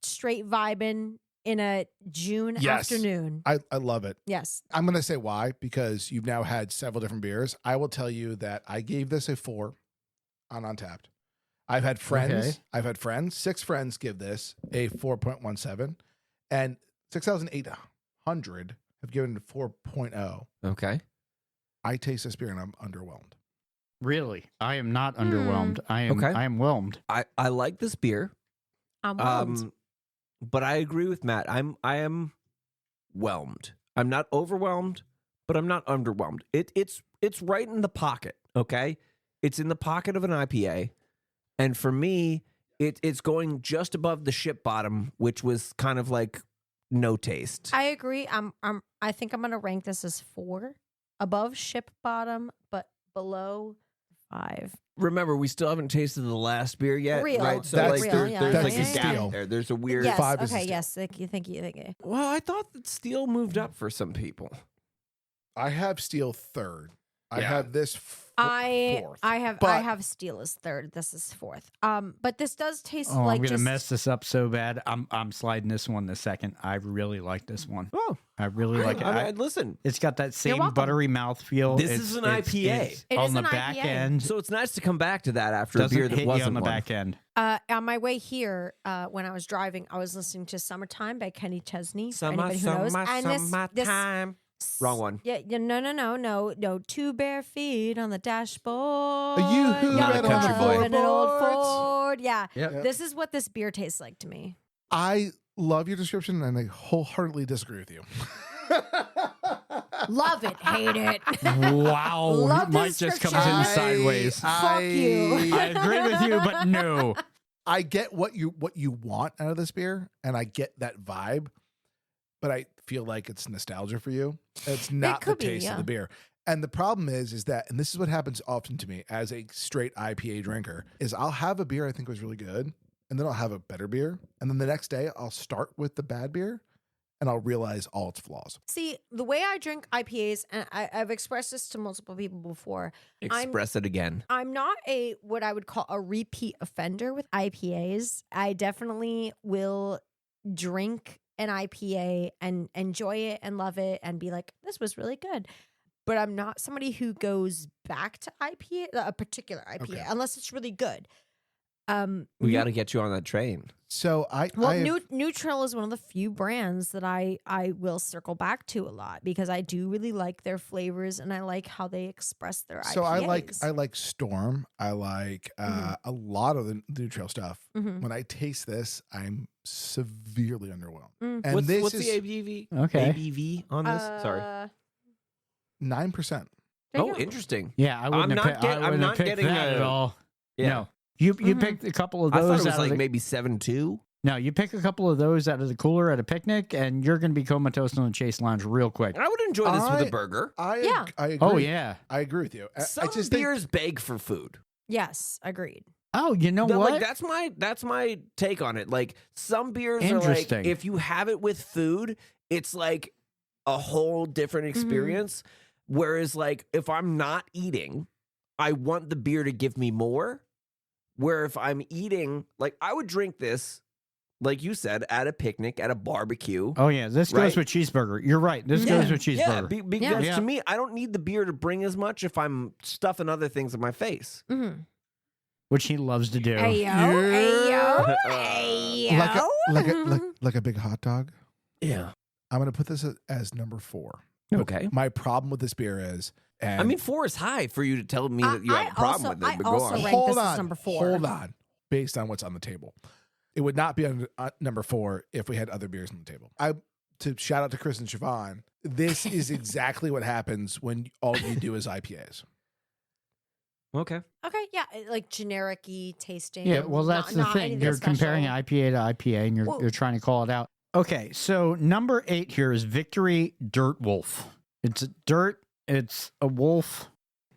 Speaker 8: straight vibing in a June
Speaker 5: Yes.
Speaker 8: afternoon.
Speaker 5: I love it.
Speaker 8: Yes.
Speaker 5: I'm going to say why, because you've now had several different beers. I will tell you that I gave this a 4 on Untapped. I've had friends.
Speaker 1: Okay.
Speaker 5: 6 friends give this a 4.17, and 6,800 have given it a 4.0.
Speaker 2: Okay.
Speaker 5: I taste this beer and I'm underwhelmed.
Speaker 1: Really, I am not underwhelmed. I am.
Speaker 2: Okay.
Speaker 1: I am whelmed.
Speaker 2: I like this beer.
Speaker 8: I'm whelmed.
Speaker 2: But I agree with Matt. I am whelmed. I'm not overwhelmed, but I'm not underwhelmed. It's right in the pocket. Okay, it's in the pocket of an IPA, and for me, it's going just above the ship bottom, which was kind of like no taste.
Speaker 8: I agree. I think I'm gonna rank this as 4, above ship bottom, but below 5.
Speaker 2: Remember, we still haven't tasted the last beer yet,
Speaker 8: Real.
Speaker 2: right? So
Speaker 5: That's
Speaker 2: like,
Speaker 5: real,
Speaker 2: there's
Speaker 8: yeah,
Speaker 2: like
Speaker 8: yeah,
Speaker 2: a
Speaker 8: yeah,
Speaker 2: gap
Speaker 5: yeah.
Speaker 2: there. There's a weird.
Speaker 8: Yes.
Speaker 5: 5 is a
Speaker 8: Okay.
Speaker 5: steal.
Speaker 8: Yes. Thank you.
Speaker 2: Well, I thought that steel moved up for some people.
Speaker 5: I have Steel 3rd. I
Speaker 2: Yeah.
Speaker 5: have this 4th.
Speaker 8: I
Speaker 5: But-
Speaker 8: have Steel as 3rd. This is 4th. But this does taste
Speaker 1: Oh,
Speaker 8: like
Speaker 1: I'm gonna
Speaker 8: just
Speaker 1: mess this up so bad. I'm sliding this one the second. I really like this one.
Speaker 2: Oh,
Speaker 1: I really like it.
Speaker 2: I mean, listen.
Speaker 1: It's got that same
Speaker 8: welcome.
Speaker 1: buttery mouthfeel.
Speaker 2: This
Speaker 1: It's-
Speaker 2: is an
Speaker 1: it's-
Speaker 2: IPA.
Speaker 1: it's
Speaker 8: It
Speaker 1: on
Speaker 8: is
Speaker 1: the
Speaker 8: an
Speaker 1: back
Speaker 8: IPA.
Speaker 1: end.
Speaker 2: So it's nice to come back to that after
Speaker 1: doesn't
Speaker 2: a beer that
Speaker 1: hit
Speaker 2: wasn't
Speaker 1: you on the
Speaker 2: one.
Speaker 1: back end.
Speaker 8: on my way here, when I was driving, I was listening to "Summertime" by Kenny Chesney. For anybody who knows, and this
Speaker 2: Wrong one.
Speaker 8: Yeah, no. 2 bare feet on the dashboard.
Speaker 5: You who
Speaker 2: Not a
Speaker 8: Young
Speaker 2: country
Speaker 8: love
Speaker 2: boy.
Speaker 8: in an old
Speaker 5: floorboards.
Speaker 8: Ford. Yeah.
Speaker 1: Yep.
Speaker 8: This is what this beer tastes like to me.
Speaker 5: I love your description and I wholeheartedly disagree with you.
Speaker 8: Love it, hate it.
Speaker 1: Wow,
Speaker 8: Love
Speaker 1: Mike just comes in
Speaker 8: description.
Speaker 1: sideways.
Speaker 8: Fuck you.
Speaker 1: I agree with you, but no.
Speaker 5: I get what you want out of this beer, and I get that vibe, but I feel like it's nostalgia for you. It's not the
Speaker 8: could be,
Speaker 5: taste
Speaker 8: yeah.
Speaker 5: of the beer. And the problem is that, and this is what happens often to me as a straight IPA drinker, is I'll have a beer I think was really good, and then I'll have a better beer, and then the next day I'll start with the bad beer, and I'll realize all its flaws.
Speaker 8: See, the way I drink IPAs, and I've expressed this to multiple people before,
Speaker 2: Express it again.
Speaker 8: I'm not what I would call a repeat offender with IPAs. I definitely will drink an IPA and enjoy it and love it and be like, this was really good. But I'm not somebody who goes back to IPA, a particular IPA,
Speaker 5: Okay.
Speaker 8: unless it's really good.
Speaker 2: We got to get you on that train.
Speaker 5: So
Speaker 8: Neutral is one of the few brands that I will circle back to a lot because I do really like their flavors and I like how they express their
Speaker 5: So
Speaker 8: IPAs.
Speaker 5: I like Storm. I like a lot of the Neutral stuff.
Speaker 8: Mhm.
Speaker 5: When I taste this, I'm severely underwhelmed.
Speaker 8: Mm.
Speaker 5: And
Speaker 2: What's
Speaker 5: this
Speaker 2: the
Speaker 5: is
Speaker 2: ABV?
Speaker 1: Okay.
Speaker 2: ABV on this? Sorry.
Speaker 5: 9%.
Speaker 8: there you
Speaker 2: Oh,
Speaker 8: go.
Speaker 2: interesting.
Speaker 1: Yeah, I wouldn't
Speaker 2: I'm
Speaker 1: have
Speaker 2: not
Speaker 1: picked,
Speaker 2: get-
Speaker 1: I
Speaker 2: I'm
Speaker 1: wouldn't
Speaker 2: not
Speaker 1: have picked
Speaker 2: getting
Speaker 1: that at
Speaker 2: a-
Speaker 1: all.
Speaker 2: Yeah.
Speaker 1: No. You
Speaker 8: Mhm.
Speaker 1: picked a couple of
Speaker 2: I thought
Speaker 1: those
Speaker 2: it was
Speaker 1: out
Speaker 2: like
Speaker 1: of the,
Speaker 2: maybe 7.2.
Speaker 1: No, you pick a couple of those out of the cooler at a picnic and you're going to be comatose on the Chase Lounge real quick.
Speaker 2: I would enjoy this with a burger.
Speaker 5: I
Speaker 8: Yeah.
Speaker 5: agree.
Speaker 1: Oh yeah.
Speaker 5: I agree with you.
Speaker 2: Some
Speaker 5: I just think
Speaker 2: beers beg for food.
Speaker 8: Yes, agreed.
Speaker 1: Oh, you know what?
Speaker 2: Like that's my take on it. Like some beers are like
Speaker 1: Interesting.
Speaker 2: if you have it with food, it's like a whole different experience. Whereas like if I'm not eating, I want the beer to give me more. Where if I'm eating, like I would drink this, like you said, at a picnic, at a barbecue.
Speaker 1: Oh yeah, this
Speaker 2: Right.
Speaker 1: goes with cheeseburger. You're right. This
Speaker 8: Yeah.
Speaker 1: goes with cheeseburger.
Speaker 2: Yeah, because
Speaker 1: Yeah.
Speaker 2: to me, I don't need the beer to bring as much if I'm stuffing other things in my face.
Speaker 8: Mm-hmm.
Speaker 1: Which he loves to do.
Speaker 8: Ayo, ayo, ayo.
Speaker 5: like a big hot dog.
Speaker 2: Yeah.
Speaker 5: I'm going to put this as number 4.
Speaker 2: Okay.
Speaker 5: My problem with this beer is, and
Speaker 2: I mean, 4 is high for you to tell me that you have a problem with it. But go
Speaker 8: also
Speaker 2: on.
Speaker 8: rank
Speaker 5: hold
Speaker 8: this as
Speaker 5: on,
Speaker 8: number 4.
Speaker 5: hold on. based on what's on the table. It would not be on number 4 if we had other beers on the table. To shout out to Chris and Siobhan, this is exactly what happens when all you do is IPAs.
Speaker 2: Okay.
Speaker 8: Okay, yeah, like generic-y tasting.
Speaker 1: Yeah, well, that's the
Speaker 8: not
Speaker 1: thing.
Speaker 8: anything
Speaker 1: You're
Speaker 8: special.
Speaker 1: comparing IPA to IPA, and you're trying to call it out. Okay, so number 8 here is Victory Dirt Wolf. It's dirt. It's a wolf.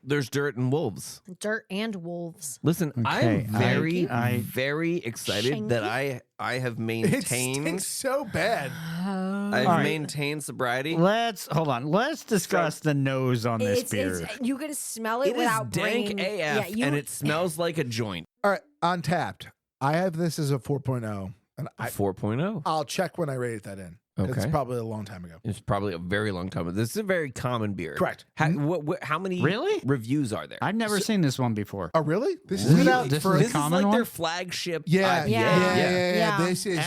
Speaker 2: There's dirt and wolves.
Speaker 8: Dirt and wolves.
Speaker 2: Listen,
Speaker 1: Okay,
Speaker 2: I'm very excited that I have
Speaker 5: It
Speaker 2: maintained.
Speaker 5: stinks so bad.
Speaker 2: I've
Speaker 1: All right.
Speaker 2: maintained sobriety.
Speaker 1: Hold on. Let's discuss the nose on this beer.
Speaker 8: You can smell it
Speaker 2: It is
Speaker 8: without
Speaker 2: dank
Speaker 8: brain.
Speaker 2: AF, and it smells like a joint.
Speaker 5: All right, Untapped. I have this as a 4.0, and
Speaker 2: 4.0.
Speaker 5: I'll check when I rated that in. It's
Speaker 2: Okay.
Speaker 5: probably a long time ago.
Speaker 2: It's probably a very long time. This is a very common beer.
Speaker 5: Correct.
Speaker 2: How many
Speaker 1: Really?
Speaker 2: reviews are there?
Speaker 1: I've never seen this one before.
Speaker 5: Oh, really? This
Speaker 1: Really?
Speaker 5: is good out
Speaker 1: This
Speaker 5: for
Speaker 1: is
Speaker 2: This
Speaker 1: a
Speaker 2: is
Speaker 1: common
Speaker 2: like
Speaker 1: one?
Speaker 2: their flagship
Speaker 5: Yeah,
Speaker 2: IPA.
Speaker 8: Yeah.
Speaker 5: This is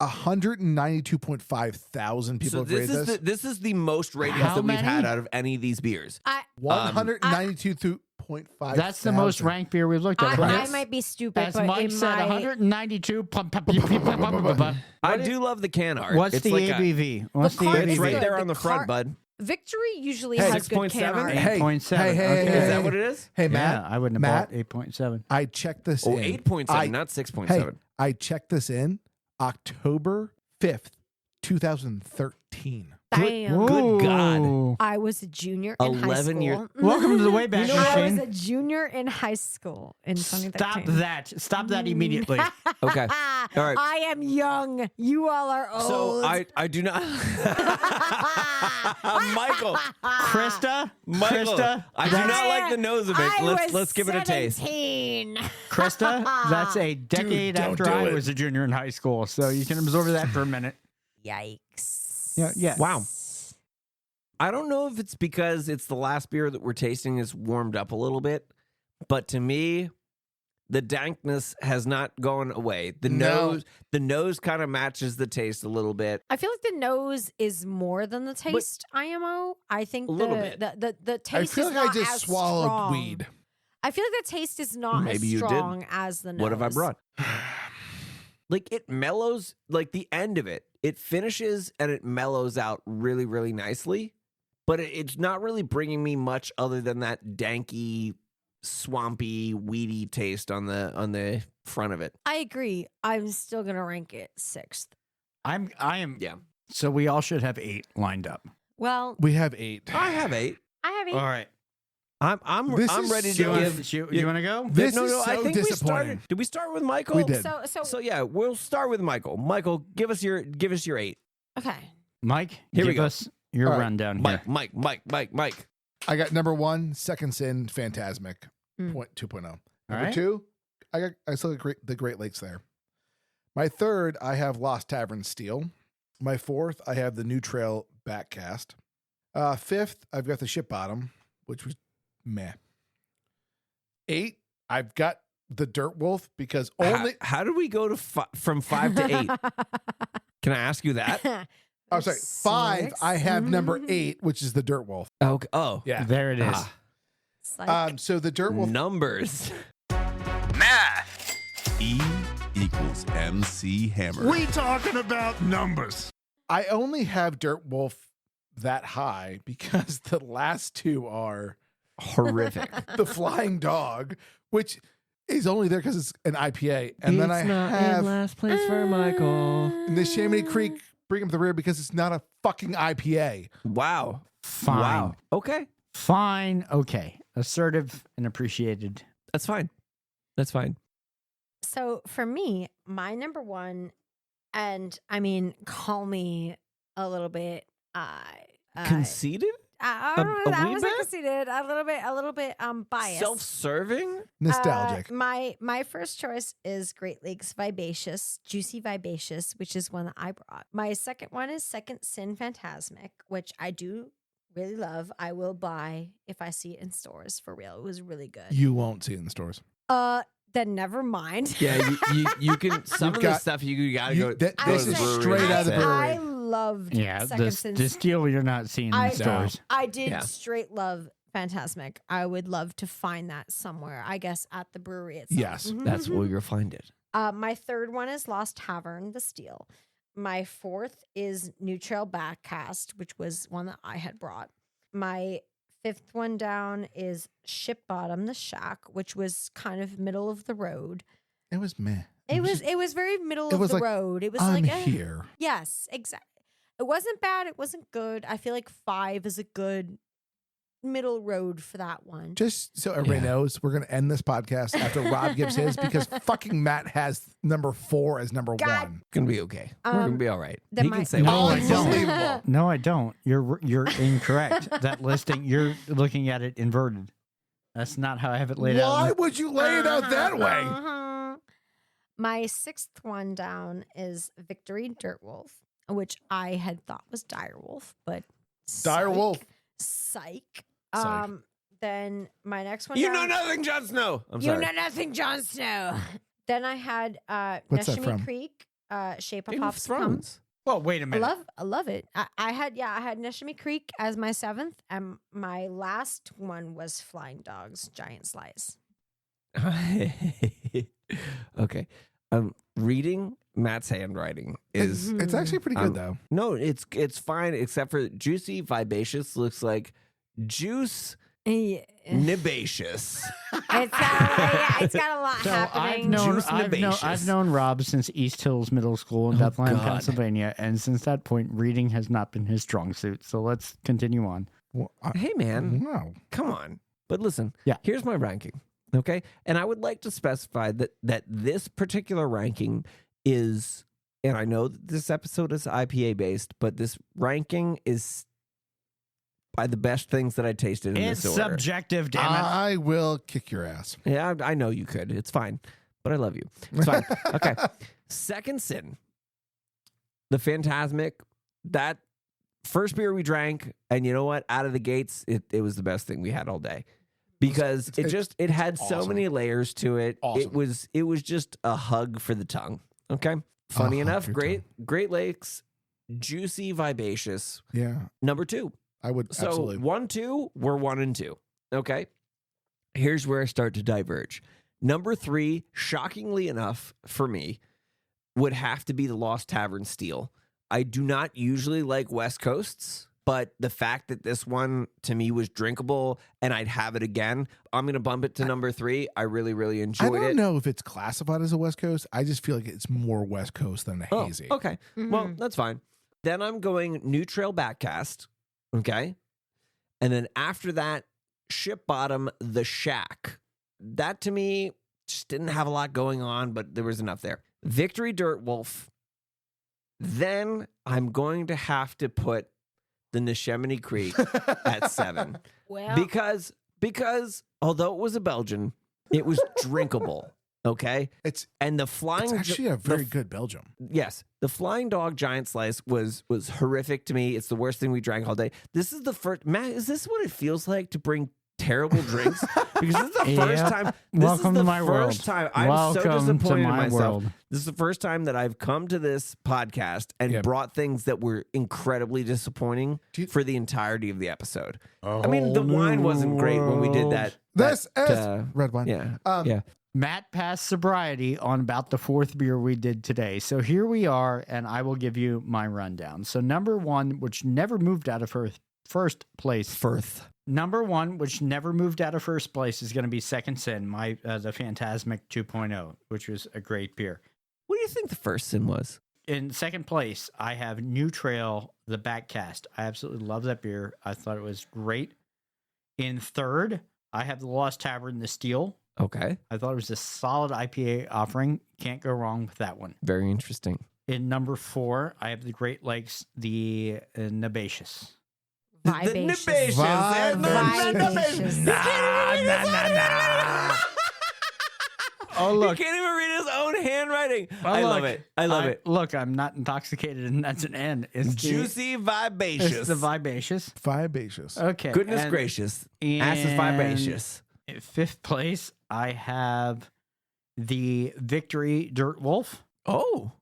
Speaker 5: 192.5 thousand people
Speaker 2: So
Speaker 5: have rated this.
Speaker 2: this is the most ratings
Speaker 1: How
Speaker 2: that we've had
Speaker 1: many?
Speaker 2: out of any of these beers.
Speaker 5: 192.5.
Speaker 1: That's the most ranked beer we've looked at.
Speaker 8: I might be stupid,
Speaker 1: As
Speaker 8: but
Speaker 1: Mike
Speaker 8: in
Speaker 1: said,
Speaker 8: my
Speaker 1: 192.
Speaker 2: I do love the can art.
Speaker 1: What's
Speaker 2: It's
Speaker 1: the
Speaker 2: like
Speaker 1: ABV? What's the
Speaker 8: cart
Speaker 2: It's
Speaker 8: is
Speaker 2: right
Speaker 1: ABV?
Speaker 2: there
Speaker 8: good.
Speaker 2: on the
Speaker 8: The
Speaker 2: front,
Speaker 8: cart-
Speaker 2: bud.
Speaker 8: Victory usually
Speaker 5: Hey,
Speaker 8: has good can
Speaker 2: 6.7?
Speaker 8: art.
Speaker 1: 8.7.
Speaker 5: Hey,
Speaker 1: Okay.
Speaker 2: Is that what it is?
Speaker 5: Hey, Matt.
Speaker 1: Yeah, I wouldn't have
Speaker 5: Matt,
Speaker 1: bought 8.7.
Speaker 5: I checked this
Speaker 2: Oh,
Speaker 5: in.
Speaker 2: 8.7, not 6.7.
Speaker 5: I checked this in October 5th, 2013.
Speaker 8: Damn.
Speaker 2: Good God.
Speaker 1: Ooh.
Speaker 8: I was a junior in high
Speaker 2: 11
Speaker 8: school.
Speaker 2: years-
Speaker 1: Welcome to the Wayback
Speaker 8: I was
Speaker 1: Machine.
Speaker 8: a junior in high school in 2013.
Speaker 1: Stop that immediately.
Speaker 2: Okay. All right.
Speaker 8: I am young. You all are old.
Speaker 2: So I do not. Michael.
Speaker 1: Krista?
Speaker 2: Michael.
Speaker 1: Krista?
Speaker 2: I do not like the nose of it.
Speaker 8: I
Speaker 2: Let's give it a taste.
Speaker 8: 17.
Speaker 1: Krista, that's a decade
Speaker 5: don't
Speaker 1: after
Speaker 5: do
Speaker 1: I
Speaker 5: it.
Speaker 1: was a junior in high school, so you can absorb that for a minute.
Speaker 8: Yikes.
Speaker 1: Yeah.
Speaker 2: Wow. I don't know if it's because it's the last beer that we're tasting is warmed up a little bit, but to me, the dankness has not gone away. The nose kind of matches the taste a little bit.
Speaker 8: I feel like the nose is more than the taste. IMO. I think
Speaker 2: A little bit.
Speaker 8: The taste
Speaker 5: I feel
Speaker 8: is
Speaker 5: like I
Speaker 8: not
Speaker 5: just
Speaker 8: as
Speaker 5: swallowed
Speaker 8: strong.
Speaker 5: weed.
Speaker 8: I feel like the taste is not
Speaker 2: Maybe
Speaker 8: as
Speaker 2: you did.
Speaker 8: strong as the nose.
Speaker 2: What have I brought? Like it mellows, like the end of it. It finishes and it mellows out really, really nicely. But it's not really bringing me much other than that danky, swampy, weedy taste on the front of it.
Speaker 8: I agree. I'm still gonna rank it 6th.
Speaker 1: I am.
Speaker 2: Yeah.
Speaker 1: So we all should have 8 lined up.
Speaker 8: Well,
Speaker 5: We have 8.
Speaker 2: I have 8.
Speaker 8: I have 8.
Speaker 1: All right.
Speaker 2: I'm
Speaker 5: This
Speaker 2: I'm
Speaker 5: is
Speaker 2: ready
Speaker 5: so-
Speaker 2: to give.
Speaker 1: You want to go?
Speaker 5: This
Speaker 2: no,
Speaker 5: is
Speaker 2: I
Speaker 5: so
Speaker 2: think we
Speaker 5: disappointing.
Speaker 2: started. Did we start with Michael?
Speaker 5: We did.
Speaker 2: So yeah, we'll start with Michael. Michael, give us your 8.
Speaker 8: Okay.
Speaker 1: Mike,
Speaker 2: Here we
Speaker 1: give
Speaker 2: go.
Speaker 1: us your
Speaker 5: All right.
Speaker 1: rundown here.
Speaker 2: Mike.
Speaker 5: I got number 1, Second Sin, Phantasmic,
Speaker 8: Mm.
Speaker 5: 2.0. Number
Speaker 1: right.
Speaker 5: 2, I still got the Great Lakes there. My 3rd, I have Lost Tavern Steel. My 4th, I have the New Trail Backcast. 5th, I've got the Ship Bottom, which was meh. 8, I've got the Dirt Wolf because only.
Speaker 2: How did we go to from 5 to 8? Can I ask you that?
Speaker 5: I'm sorry, 5. I have number 8, which is the Dirt Wolf.
Speaker 2: Okay. Oh,
Speaker 5: Yeah.
Speaker 1: There it is.
Speaker 2: Ah.
Speaker 8: It's like,
Speaker 5: So the Dirt Wolf.
Speaker 2: Numbers.
Speaker 6: Math.
Speaker 9: E equals MC Hammer.
Speaker 5: We talking about numbers. I only have Dirt Wolf that high because the last 2 are
Speaker 2: Horrific.
Speaker 5: the Flying Dog, which is only there because it's an IPA, and then I have
Speaker 2: last place for Michael.
Speaker 5: Neshaminy Creek bring up the rear because it's not a fucking IPA.
Speaker 2: Wow.
Speaker 1: Fine.
Speaker 2: Wow. Okay.
Speaker 1: Fine. Okay. Assertive and appreciated.
Speaker 2: That's fine. That's fine.
Speaker 8: So for me, my number 1, and I mean, call me a little bit
Speaker 2: Conceited?
Speaker 8: I don't know.
Speaker 2: A
Speaker 8: I
Speaker 2: wee
Speaker 8: wasn't
Speaker 2: bit?
Speaker 8: conceited. A little bit biased.
Speaker 2: Self-serving?
Speaker 5: Nostalgic.
Speaker 8: My first choice is Great Lakes Vibatious, Juicy Vibatious, which is one that I brought. My second one is Second Sin Phantasmic, which I do really love. I will buy if I see it in stores for real. It was really good.
Speaker 5: You won't see it in the stores.
Speaker 8: Then never mind.
Speaker 2: Yeah, you can. Some
Speaker 5: You've
Speaker 2: of
Speaker 5: got-
Speaker 2: the stuff you gotta go.
Speaker 5: This
Speaker 8: I
Speaker 5: is
Speaker 8: said-
Speaker 5: straight out of the brewery.
Speaker 8: I loved
Speaker 1: Yeah.
Speaker 8: Second
Speaker 1: The
Speaker 8: Sin.
Speaker 1: steel you're not seeing in
Speaker 8: I-
Speaker 1: the stores.
Speaker 8: I did
Speaker 2: Yeah.
Speaker 8: straight love Phantasmic. I would love to find that somewhere, I guess, at the brewery itself.
Speaker 5: Yes.
Speaker 2: That's where you'll find it.
Speaker 8: My third one is Lost Tavern, the Steel. My fourth is New Trail Backcast, which was one that I had brought. My fifth one down is Ship Bottom, the Shack, which was kind of middle of the road.
Speaker 5: It was meh.
Speaker 8: It was very middle
Speaker 5: It
Speaker 8: of
Speaker 5: was
Speaker 8: the
Speaker 5: like,
Speaker 8: road. It was
Speaker 5: I'm
Speaker 8: like
Speaker 5: here.
Speaker 8: Yes, exactly. It wasn't bad. It wasn't good. I feel like 5 is a good middle road for that one.
Speaker 5: Just so everybody knows, we're going to end this podcast after Rob gives his because fucking Matt has number 4 as number 1.
Speaker 2: Gonna be okay. We're gonna be all right.
Speaker 8: then
Speaker 2: He
Speaker 8: my-
Speaker 2: can say
Speaker 1: No, I
Speaker 5: Unbelievable.
Speaker 1: don't. No, I don't. You're incorrect. That listing, you're looking at it inverted. That's not how I have it laid out.
Speaker 5: Why would you lay it out that way?
Speaker 8: Uh-huh. My sixth one down is Victory Dirtwolf, which I had thought was Direwolf, but
Speaker 5: Direwolf.
Speaker 8: Psych.
Speaker 5: Psych.
Speaker 8: Then my next one
Speaker 2: You
Speaker 8: down,
Speaker 2: know nothing, Jon Snow. I'm
Speaker 8: You
Speaker 2: sorry.
Speaker 8: know nothing, Jon Snow. Then I had
Speaker 5: What's that
Speaker 8: Neshaminy
Speaker 5: from?
Speaker 8: Creek, Shape of
Speaker 2: Game of
Speaker 8: Hops Come.
Speaker 2: Thrones.
Speaker 1: Well, wait a
Speaker 8: I
Speaker 1: minute.
Speaker 8: love it. I had Neshaminy Creek as my 7th, and my last one was Flying Dogs Giant Slice.
Speaker 2: Okay. Reading Matt's handwriting is
Speaker 8: Mhm.
Speaker 5: It's actually pretty good, though.
Speaker 2: no, it's fine except for juicy vivacious looks like juice
Speaker 8: Yeah.
Speaker 2: nibacious.
Speaker 8: It's got a lot
Speaker 1: So
Speaker 8: happening.
Speaker 2: Juice
Speaker 1: I've
Speaker 2: Nibacious.
Speaker 1: known Rob since East Hills Middle School in
Speaker 2: Oh,
Speaker 1: Bethlehem,
Speaker 2: God.
Speaker 1: Pennsylvania, and since that point, reading has not been his strong suit. So let's continue on.
Speaker 5: Well,
Speaker 2: Hey man,
Speaker 5: wow.
Speaker 2: come on. But listen,
Speaker 1: Yeah.
Speaker 2: here's my ranking. Okay. And I would like to specify that this particular ranking is, and I know that this episode is IPA based, but this ranking is by the best things that I tasted in
Speaker 1: It's
Speaker 2: this order.
Speaker 1: subjective, damn it.
Speaker 5: I will kick your ass.
Speaker 2: Yeah, I know you could. It's fine. But I love you. It's fine. Okay. Second Sin. The Fantasmic. That first beer we drank, and you know what? Out of the gates, it was the best thing we had all day. Because it had so
Speaker 5: awesome.
Speaker 2: many layers to it.
Speaker 5: Awesome.
Speaker 2: It was just a hug for the tongue. Okay. Funny
Speaker 5: hug
Speaker 2: enough,
Speaker 5: for
Speaker 2: Great Lakes, juicy, vivacious.
Speaker 5: Yeah,
Speaker 2: Number 2.
Speaker 5: I would
Speaker 2: So
Speaker 5: absolutely.
Speaker 2: 1, 2, we're 1 and 2. Okay. Here's where I start to diverge. Number 3, shockingly enough for me, would have to be the Lost Tavern Steel. I do not usually like West Coasts, but the fact that this one to me was drinkable and I'd have it again, I'm going to bump it to number 3. I really, really
Speaker 5: I
Speaker 2: enjoyed
Speaker 5: don't
Speaker 2: it.
Speaker 5: know if it's classified as a West Coast. I just feel like it's more West Coast than a
Speaker 2: Oh,
Speaker 5: hazy.
Speaker 2: okay. Well, that's fine. Then I'm going New Trail Backcast. Okay. And then after that, Ship Bottom, the Shack. That to me just didn't have a lot going on, but there was enough there. Victory Dirtwolf. Then I'm going to have to put the Neshaminy Creek at 7.
Speaker 8: Well,
Speaker 2: Because although it was a Belgian, it was drinkable. Okay.
Speaker 5: It's
Speaker 2: And the flying
Speaker 5: actually a very good Belgium.
Speaker 2: Yes, the Flying Dog Giant Slice was horrific to me. It's the worst thing we drank all day. This is the first. Matt, is this what it feels like to bring terrible drinks? Because this is the first
Speaker 1: Yeah.
Speaker 2: time. This
Speaker 1: Welcome
Speaker 2: is the
Speaker 1: to my world.
Speaker 2: first time. I'm so
Speaker 1: Welcome to
Speaker 2: disappointed in
Speaker 1: my
Speaker 2: myself.
Speaker 1: world.
Speaker 2: This is the first time that I've come to this podcast and
Speaker 5: Yeah.
Speaker 2: brought things that were incredibly disappointing
Speaker 5: Do you-
Speaker 2: for the entirety of the episode.
Speaker 1: A
Speaker 2: I mean, the
Speaker 1: whole
Speaker 2: wine
Speaker 1: new
Speaker 2: wasn't great when we did that.
Speaker 5: This
Speaker 2: that,
Speaker 5: is red wine.
Speaker 2: Yeah.
Speaker 5: Um,
Speaker 1: Matt passed sobriety on about the 4th beer we did today. So here we are, and I will give you my rundown. So number 1, which never moved out of first place.
Speaker 2: Firth.
Speaker 1: Number 1, which never moved out of first place, is going to be Second Sin, the Phantasmic 2.0, which was a great beer.
Speaker 2: What do you think the first sin was?
Speaker 1: In second place, I have New Trail, the Backcast. I absolutely love that beer. I thought it was great. In third, I have the Lost Tavern, the Steel.
Speaker 2: Okay.
Speaker 1: I thought it was a solid IPA offering. Can't go wrong with that one.
Speaker 2: Very interesting.
Speaker 1: In number 4, I have the Great Lakes, the Nibacious.
Speaker 8: Vibacious.
Speaker 5: Vibacious.
Speaker 1: Oh,
Speaker 2: He
Speaker 1: look.
Speaker 2: can't even read his own handwriting.
Speaker 1: Oh,
Speaker 2: I
Speaker 1: look.
Speaker 2: love it. I love it.
Speaker 1: Look, I'm not intoxicated, and that's an N. It's
Speaker 2: Juicy,
Speaker 1: It's
Speaker 2: vibacious.
Speaker 1: the Vibacious.
Speaker 5: Vibacious.
Speaker 1: Okay.
Speaker 2: Goodness
Speaker 1: and
Speaker 2: gracious. Ass is vibacious.
Speaker 1: In 5th place, I have the Victory Dirt Wolf.
Speaker 2: Oh,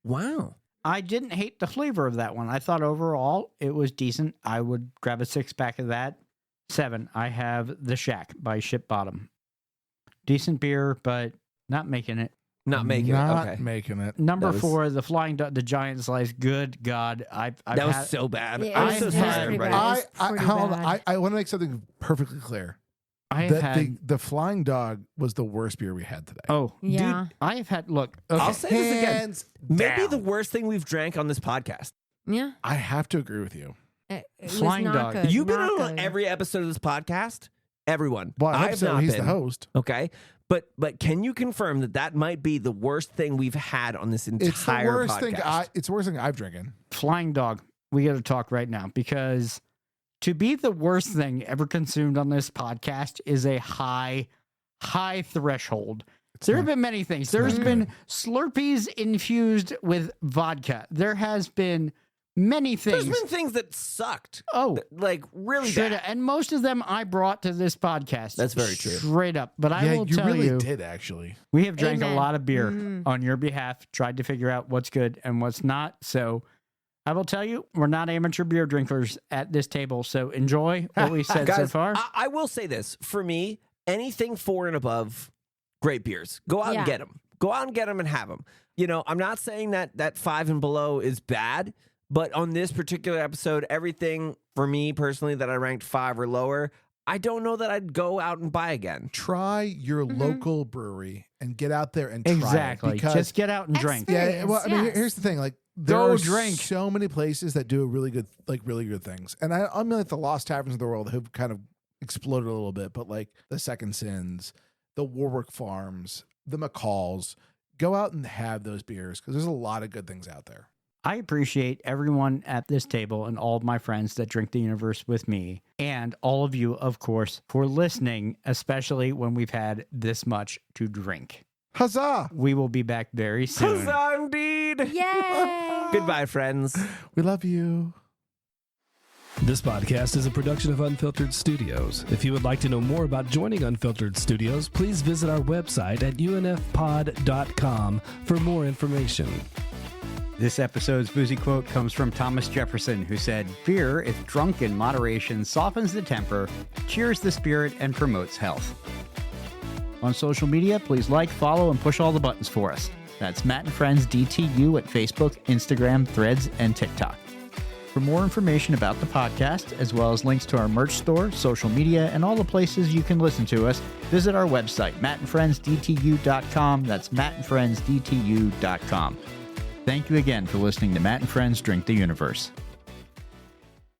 Speaker 2: wow.
Speaker 1: I didn't hate the flavor of that one. I thought overall it was decent. I would grab a 6-pack of that. 7, I have The Shack by Ship Bottom. Decent beer, but not making it.
Speaker 2: Not making
Speaker 5: Not
Speaker 2: it. Okay.
Speaker 5: making it.
Speaker 1: Number
Speaker 2: That was-
Speaker 1: 4, the Flying Duck, the Giant Slice. Good God, I've
Speaker 2: That was
Speaker 1: had,
Speaker 2: so bad.
Speaker 8: Yeah,
Speaker 2: I'm
Speaker 1: it
Speaker 2: so
Speaker 1: was-
Speaker 2: sorry,
Speaker 1: it was
Speaker 8: pretty
Speaker 2: everybody.
Speaker 8: bad.
Speaker 5: I
Speaker 8: pretty
Speaker 5: hold on.
Speaker 8: bad.
Speaker 5: I want to make something perfectly clear.
Speaker 1: I have had.
Speaker 5: The Flying Dog was the worst beer we had today.
Speaker 1: Oh,
Speaker 8: Yeah.
Speaker 1: dude, I have had. Look, okay.
Speaker 2: I'll say this again.
Speaker 5: Hands
Speaker 2: Maybe
Speaker 5: down.
Speaker 2: the worst thing we've drank on this podcast.
Speaker 8: Yeah.
Speaker 5: I have to agree with you.
Speaker 8: It was
Speaker 1: Flying
Speaker 8: not
Speaker 1: Dog.
Speaker 8: good.
Speaker 2: You've been
Speaker 8: not
Speaker 2: on
Speaker 8: good.
Speaker 2: every episode of this podcast. Everyone.
Speaker 5: Well,
Speaker 2: I've
Speaker 5: episode,
Speaker 2: not
Speaker 5: he's
Speaker 2: been.
Speaker 5: the host.
Speaker 2: Okay. But can you confirm that that might be the worst thing we've had on this entire
Speaker 5: It's the worst
Speaker 2: podcast?
Speaker 5: thing. It's the worst thing I've drinking.
Speaker 1: Flying Dog. We got to talk right now because to be the worst thing ever consumed on this podcast is a high threshold. There have been many things. There's been Slurpees infused with vodka. There has been many things.
Speaker 2: There's been things that sucked.
Speaker 1: Oh,
Speaker 2: Like really
Speaker 1: straight
Speaker 2: bad.
Speaker 1: up. And most of them I brought to this podcast.
Speaker 2: That's very true.
Speaker 1: Straight up. But I
Speaker 5: Yeah,
Speaker 1: will
Speaker 5: you
Speaker 1: tell
Speaker 5: really
Speaker 1: you,
Speaker 5: did actually.
Speaker 1: we have drank a
Speaker 8: Amen.
Speaker 1: lot of beer
Speaker 8: Mhm.
Speaker 1: on your behalf, tried to figure out what's good and what's not. So I will tell you, we're not amateur beer drinkers at this table. So enjoy what we said so
Speaker 2: Guys,
Speaker 1: far.
Speaker 2: I will say this. For me, anything 4 and above, great beers. Go out
Speaker 8: Yeah.
Speaker 2: and get them. Go out and get them and have them. You know, I'm not saying that 5 and below is bad, but on this particular episode, everything for me personally that I ranked 5 or lower, I don't know that I'd go out and buy again.
Speaker 5: Try your
Speaker 8: Mm-hmm.
Speaker 5: local brewery and get out there and try
Speaker 1: Exactly.
Speaker 5: it because
Speaker 1: Just get out and drink.
Speaker 8: Experience.
Speaker 5: yeah. Well, I mean,
Speaker 8: Yes.
Speaker 5: here's the thing. Like, there
Speaker 1: Go
Speaker 5: are
Speaker 1: drink.
Speaker 5: so many places that do really good things, and I mean, like the Lost Taverns of the world have kind of exploded a little bit, but like the Second Sins, the Warwick Farms, the McCalls, go out and have those beers because there's a lot of good things out there.
Speaker 1: I appreciate everyone at this table and all of my friends that drink the universe with me, and all of you, of course, for listening, especially when we've had this much to drink.
Speaker 5: Huzzah!
Speaker 1: We will be back very soon.
Speaker 2: Huzzah, indeed.
Speaker 8: Yay!
Speaker 2: Goodbye, friends.
Speaker 5: We love you.
Speaker 10: This podcast is a production of Unfiltered Studios. If you would like to know more about joining Unfiltered Studios, please visit our website at unfpod.com for more information.
Speaker 1: This episode's boozy quote comes from Thomas Jefferson, who said, "Beer, if drunk in moderation, softens the temper, cheers the spirit, and promotes health." On social media, please like, follow, and push all the buttons for us. That's Matt and Friends DTU at Facebook, Instagram, Threads, and TikTok. For more information about the podcast, as well as links to our merch store, social media, and all the places you can listen to us, visit our website, mattandfriendsdtu.com. That's mattandfriendsdtu.com. Thank you again for listening to Matt and Friends Drink the Universe.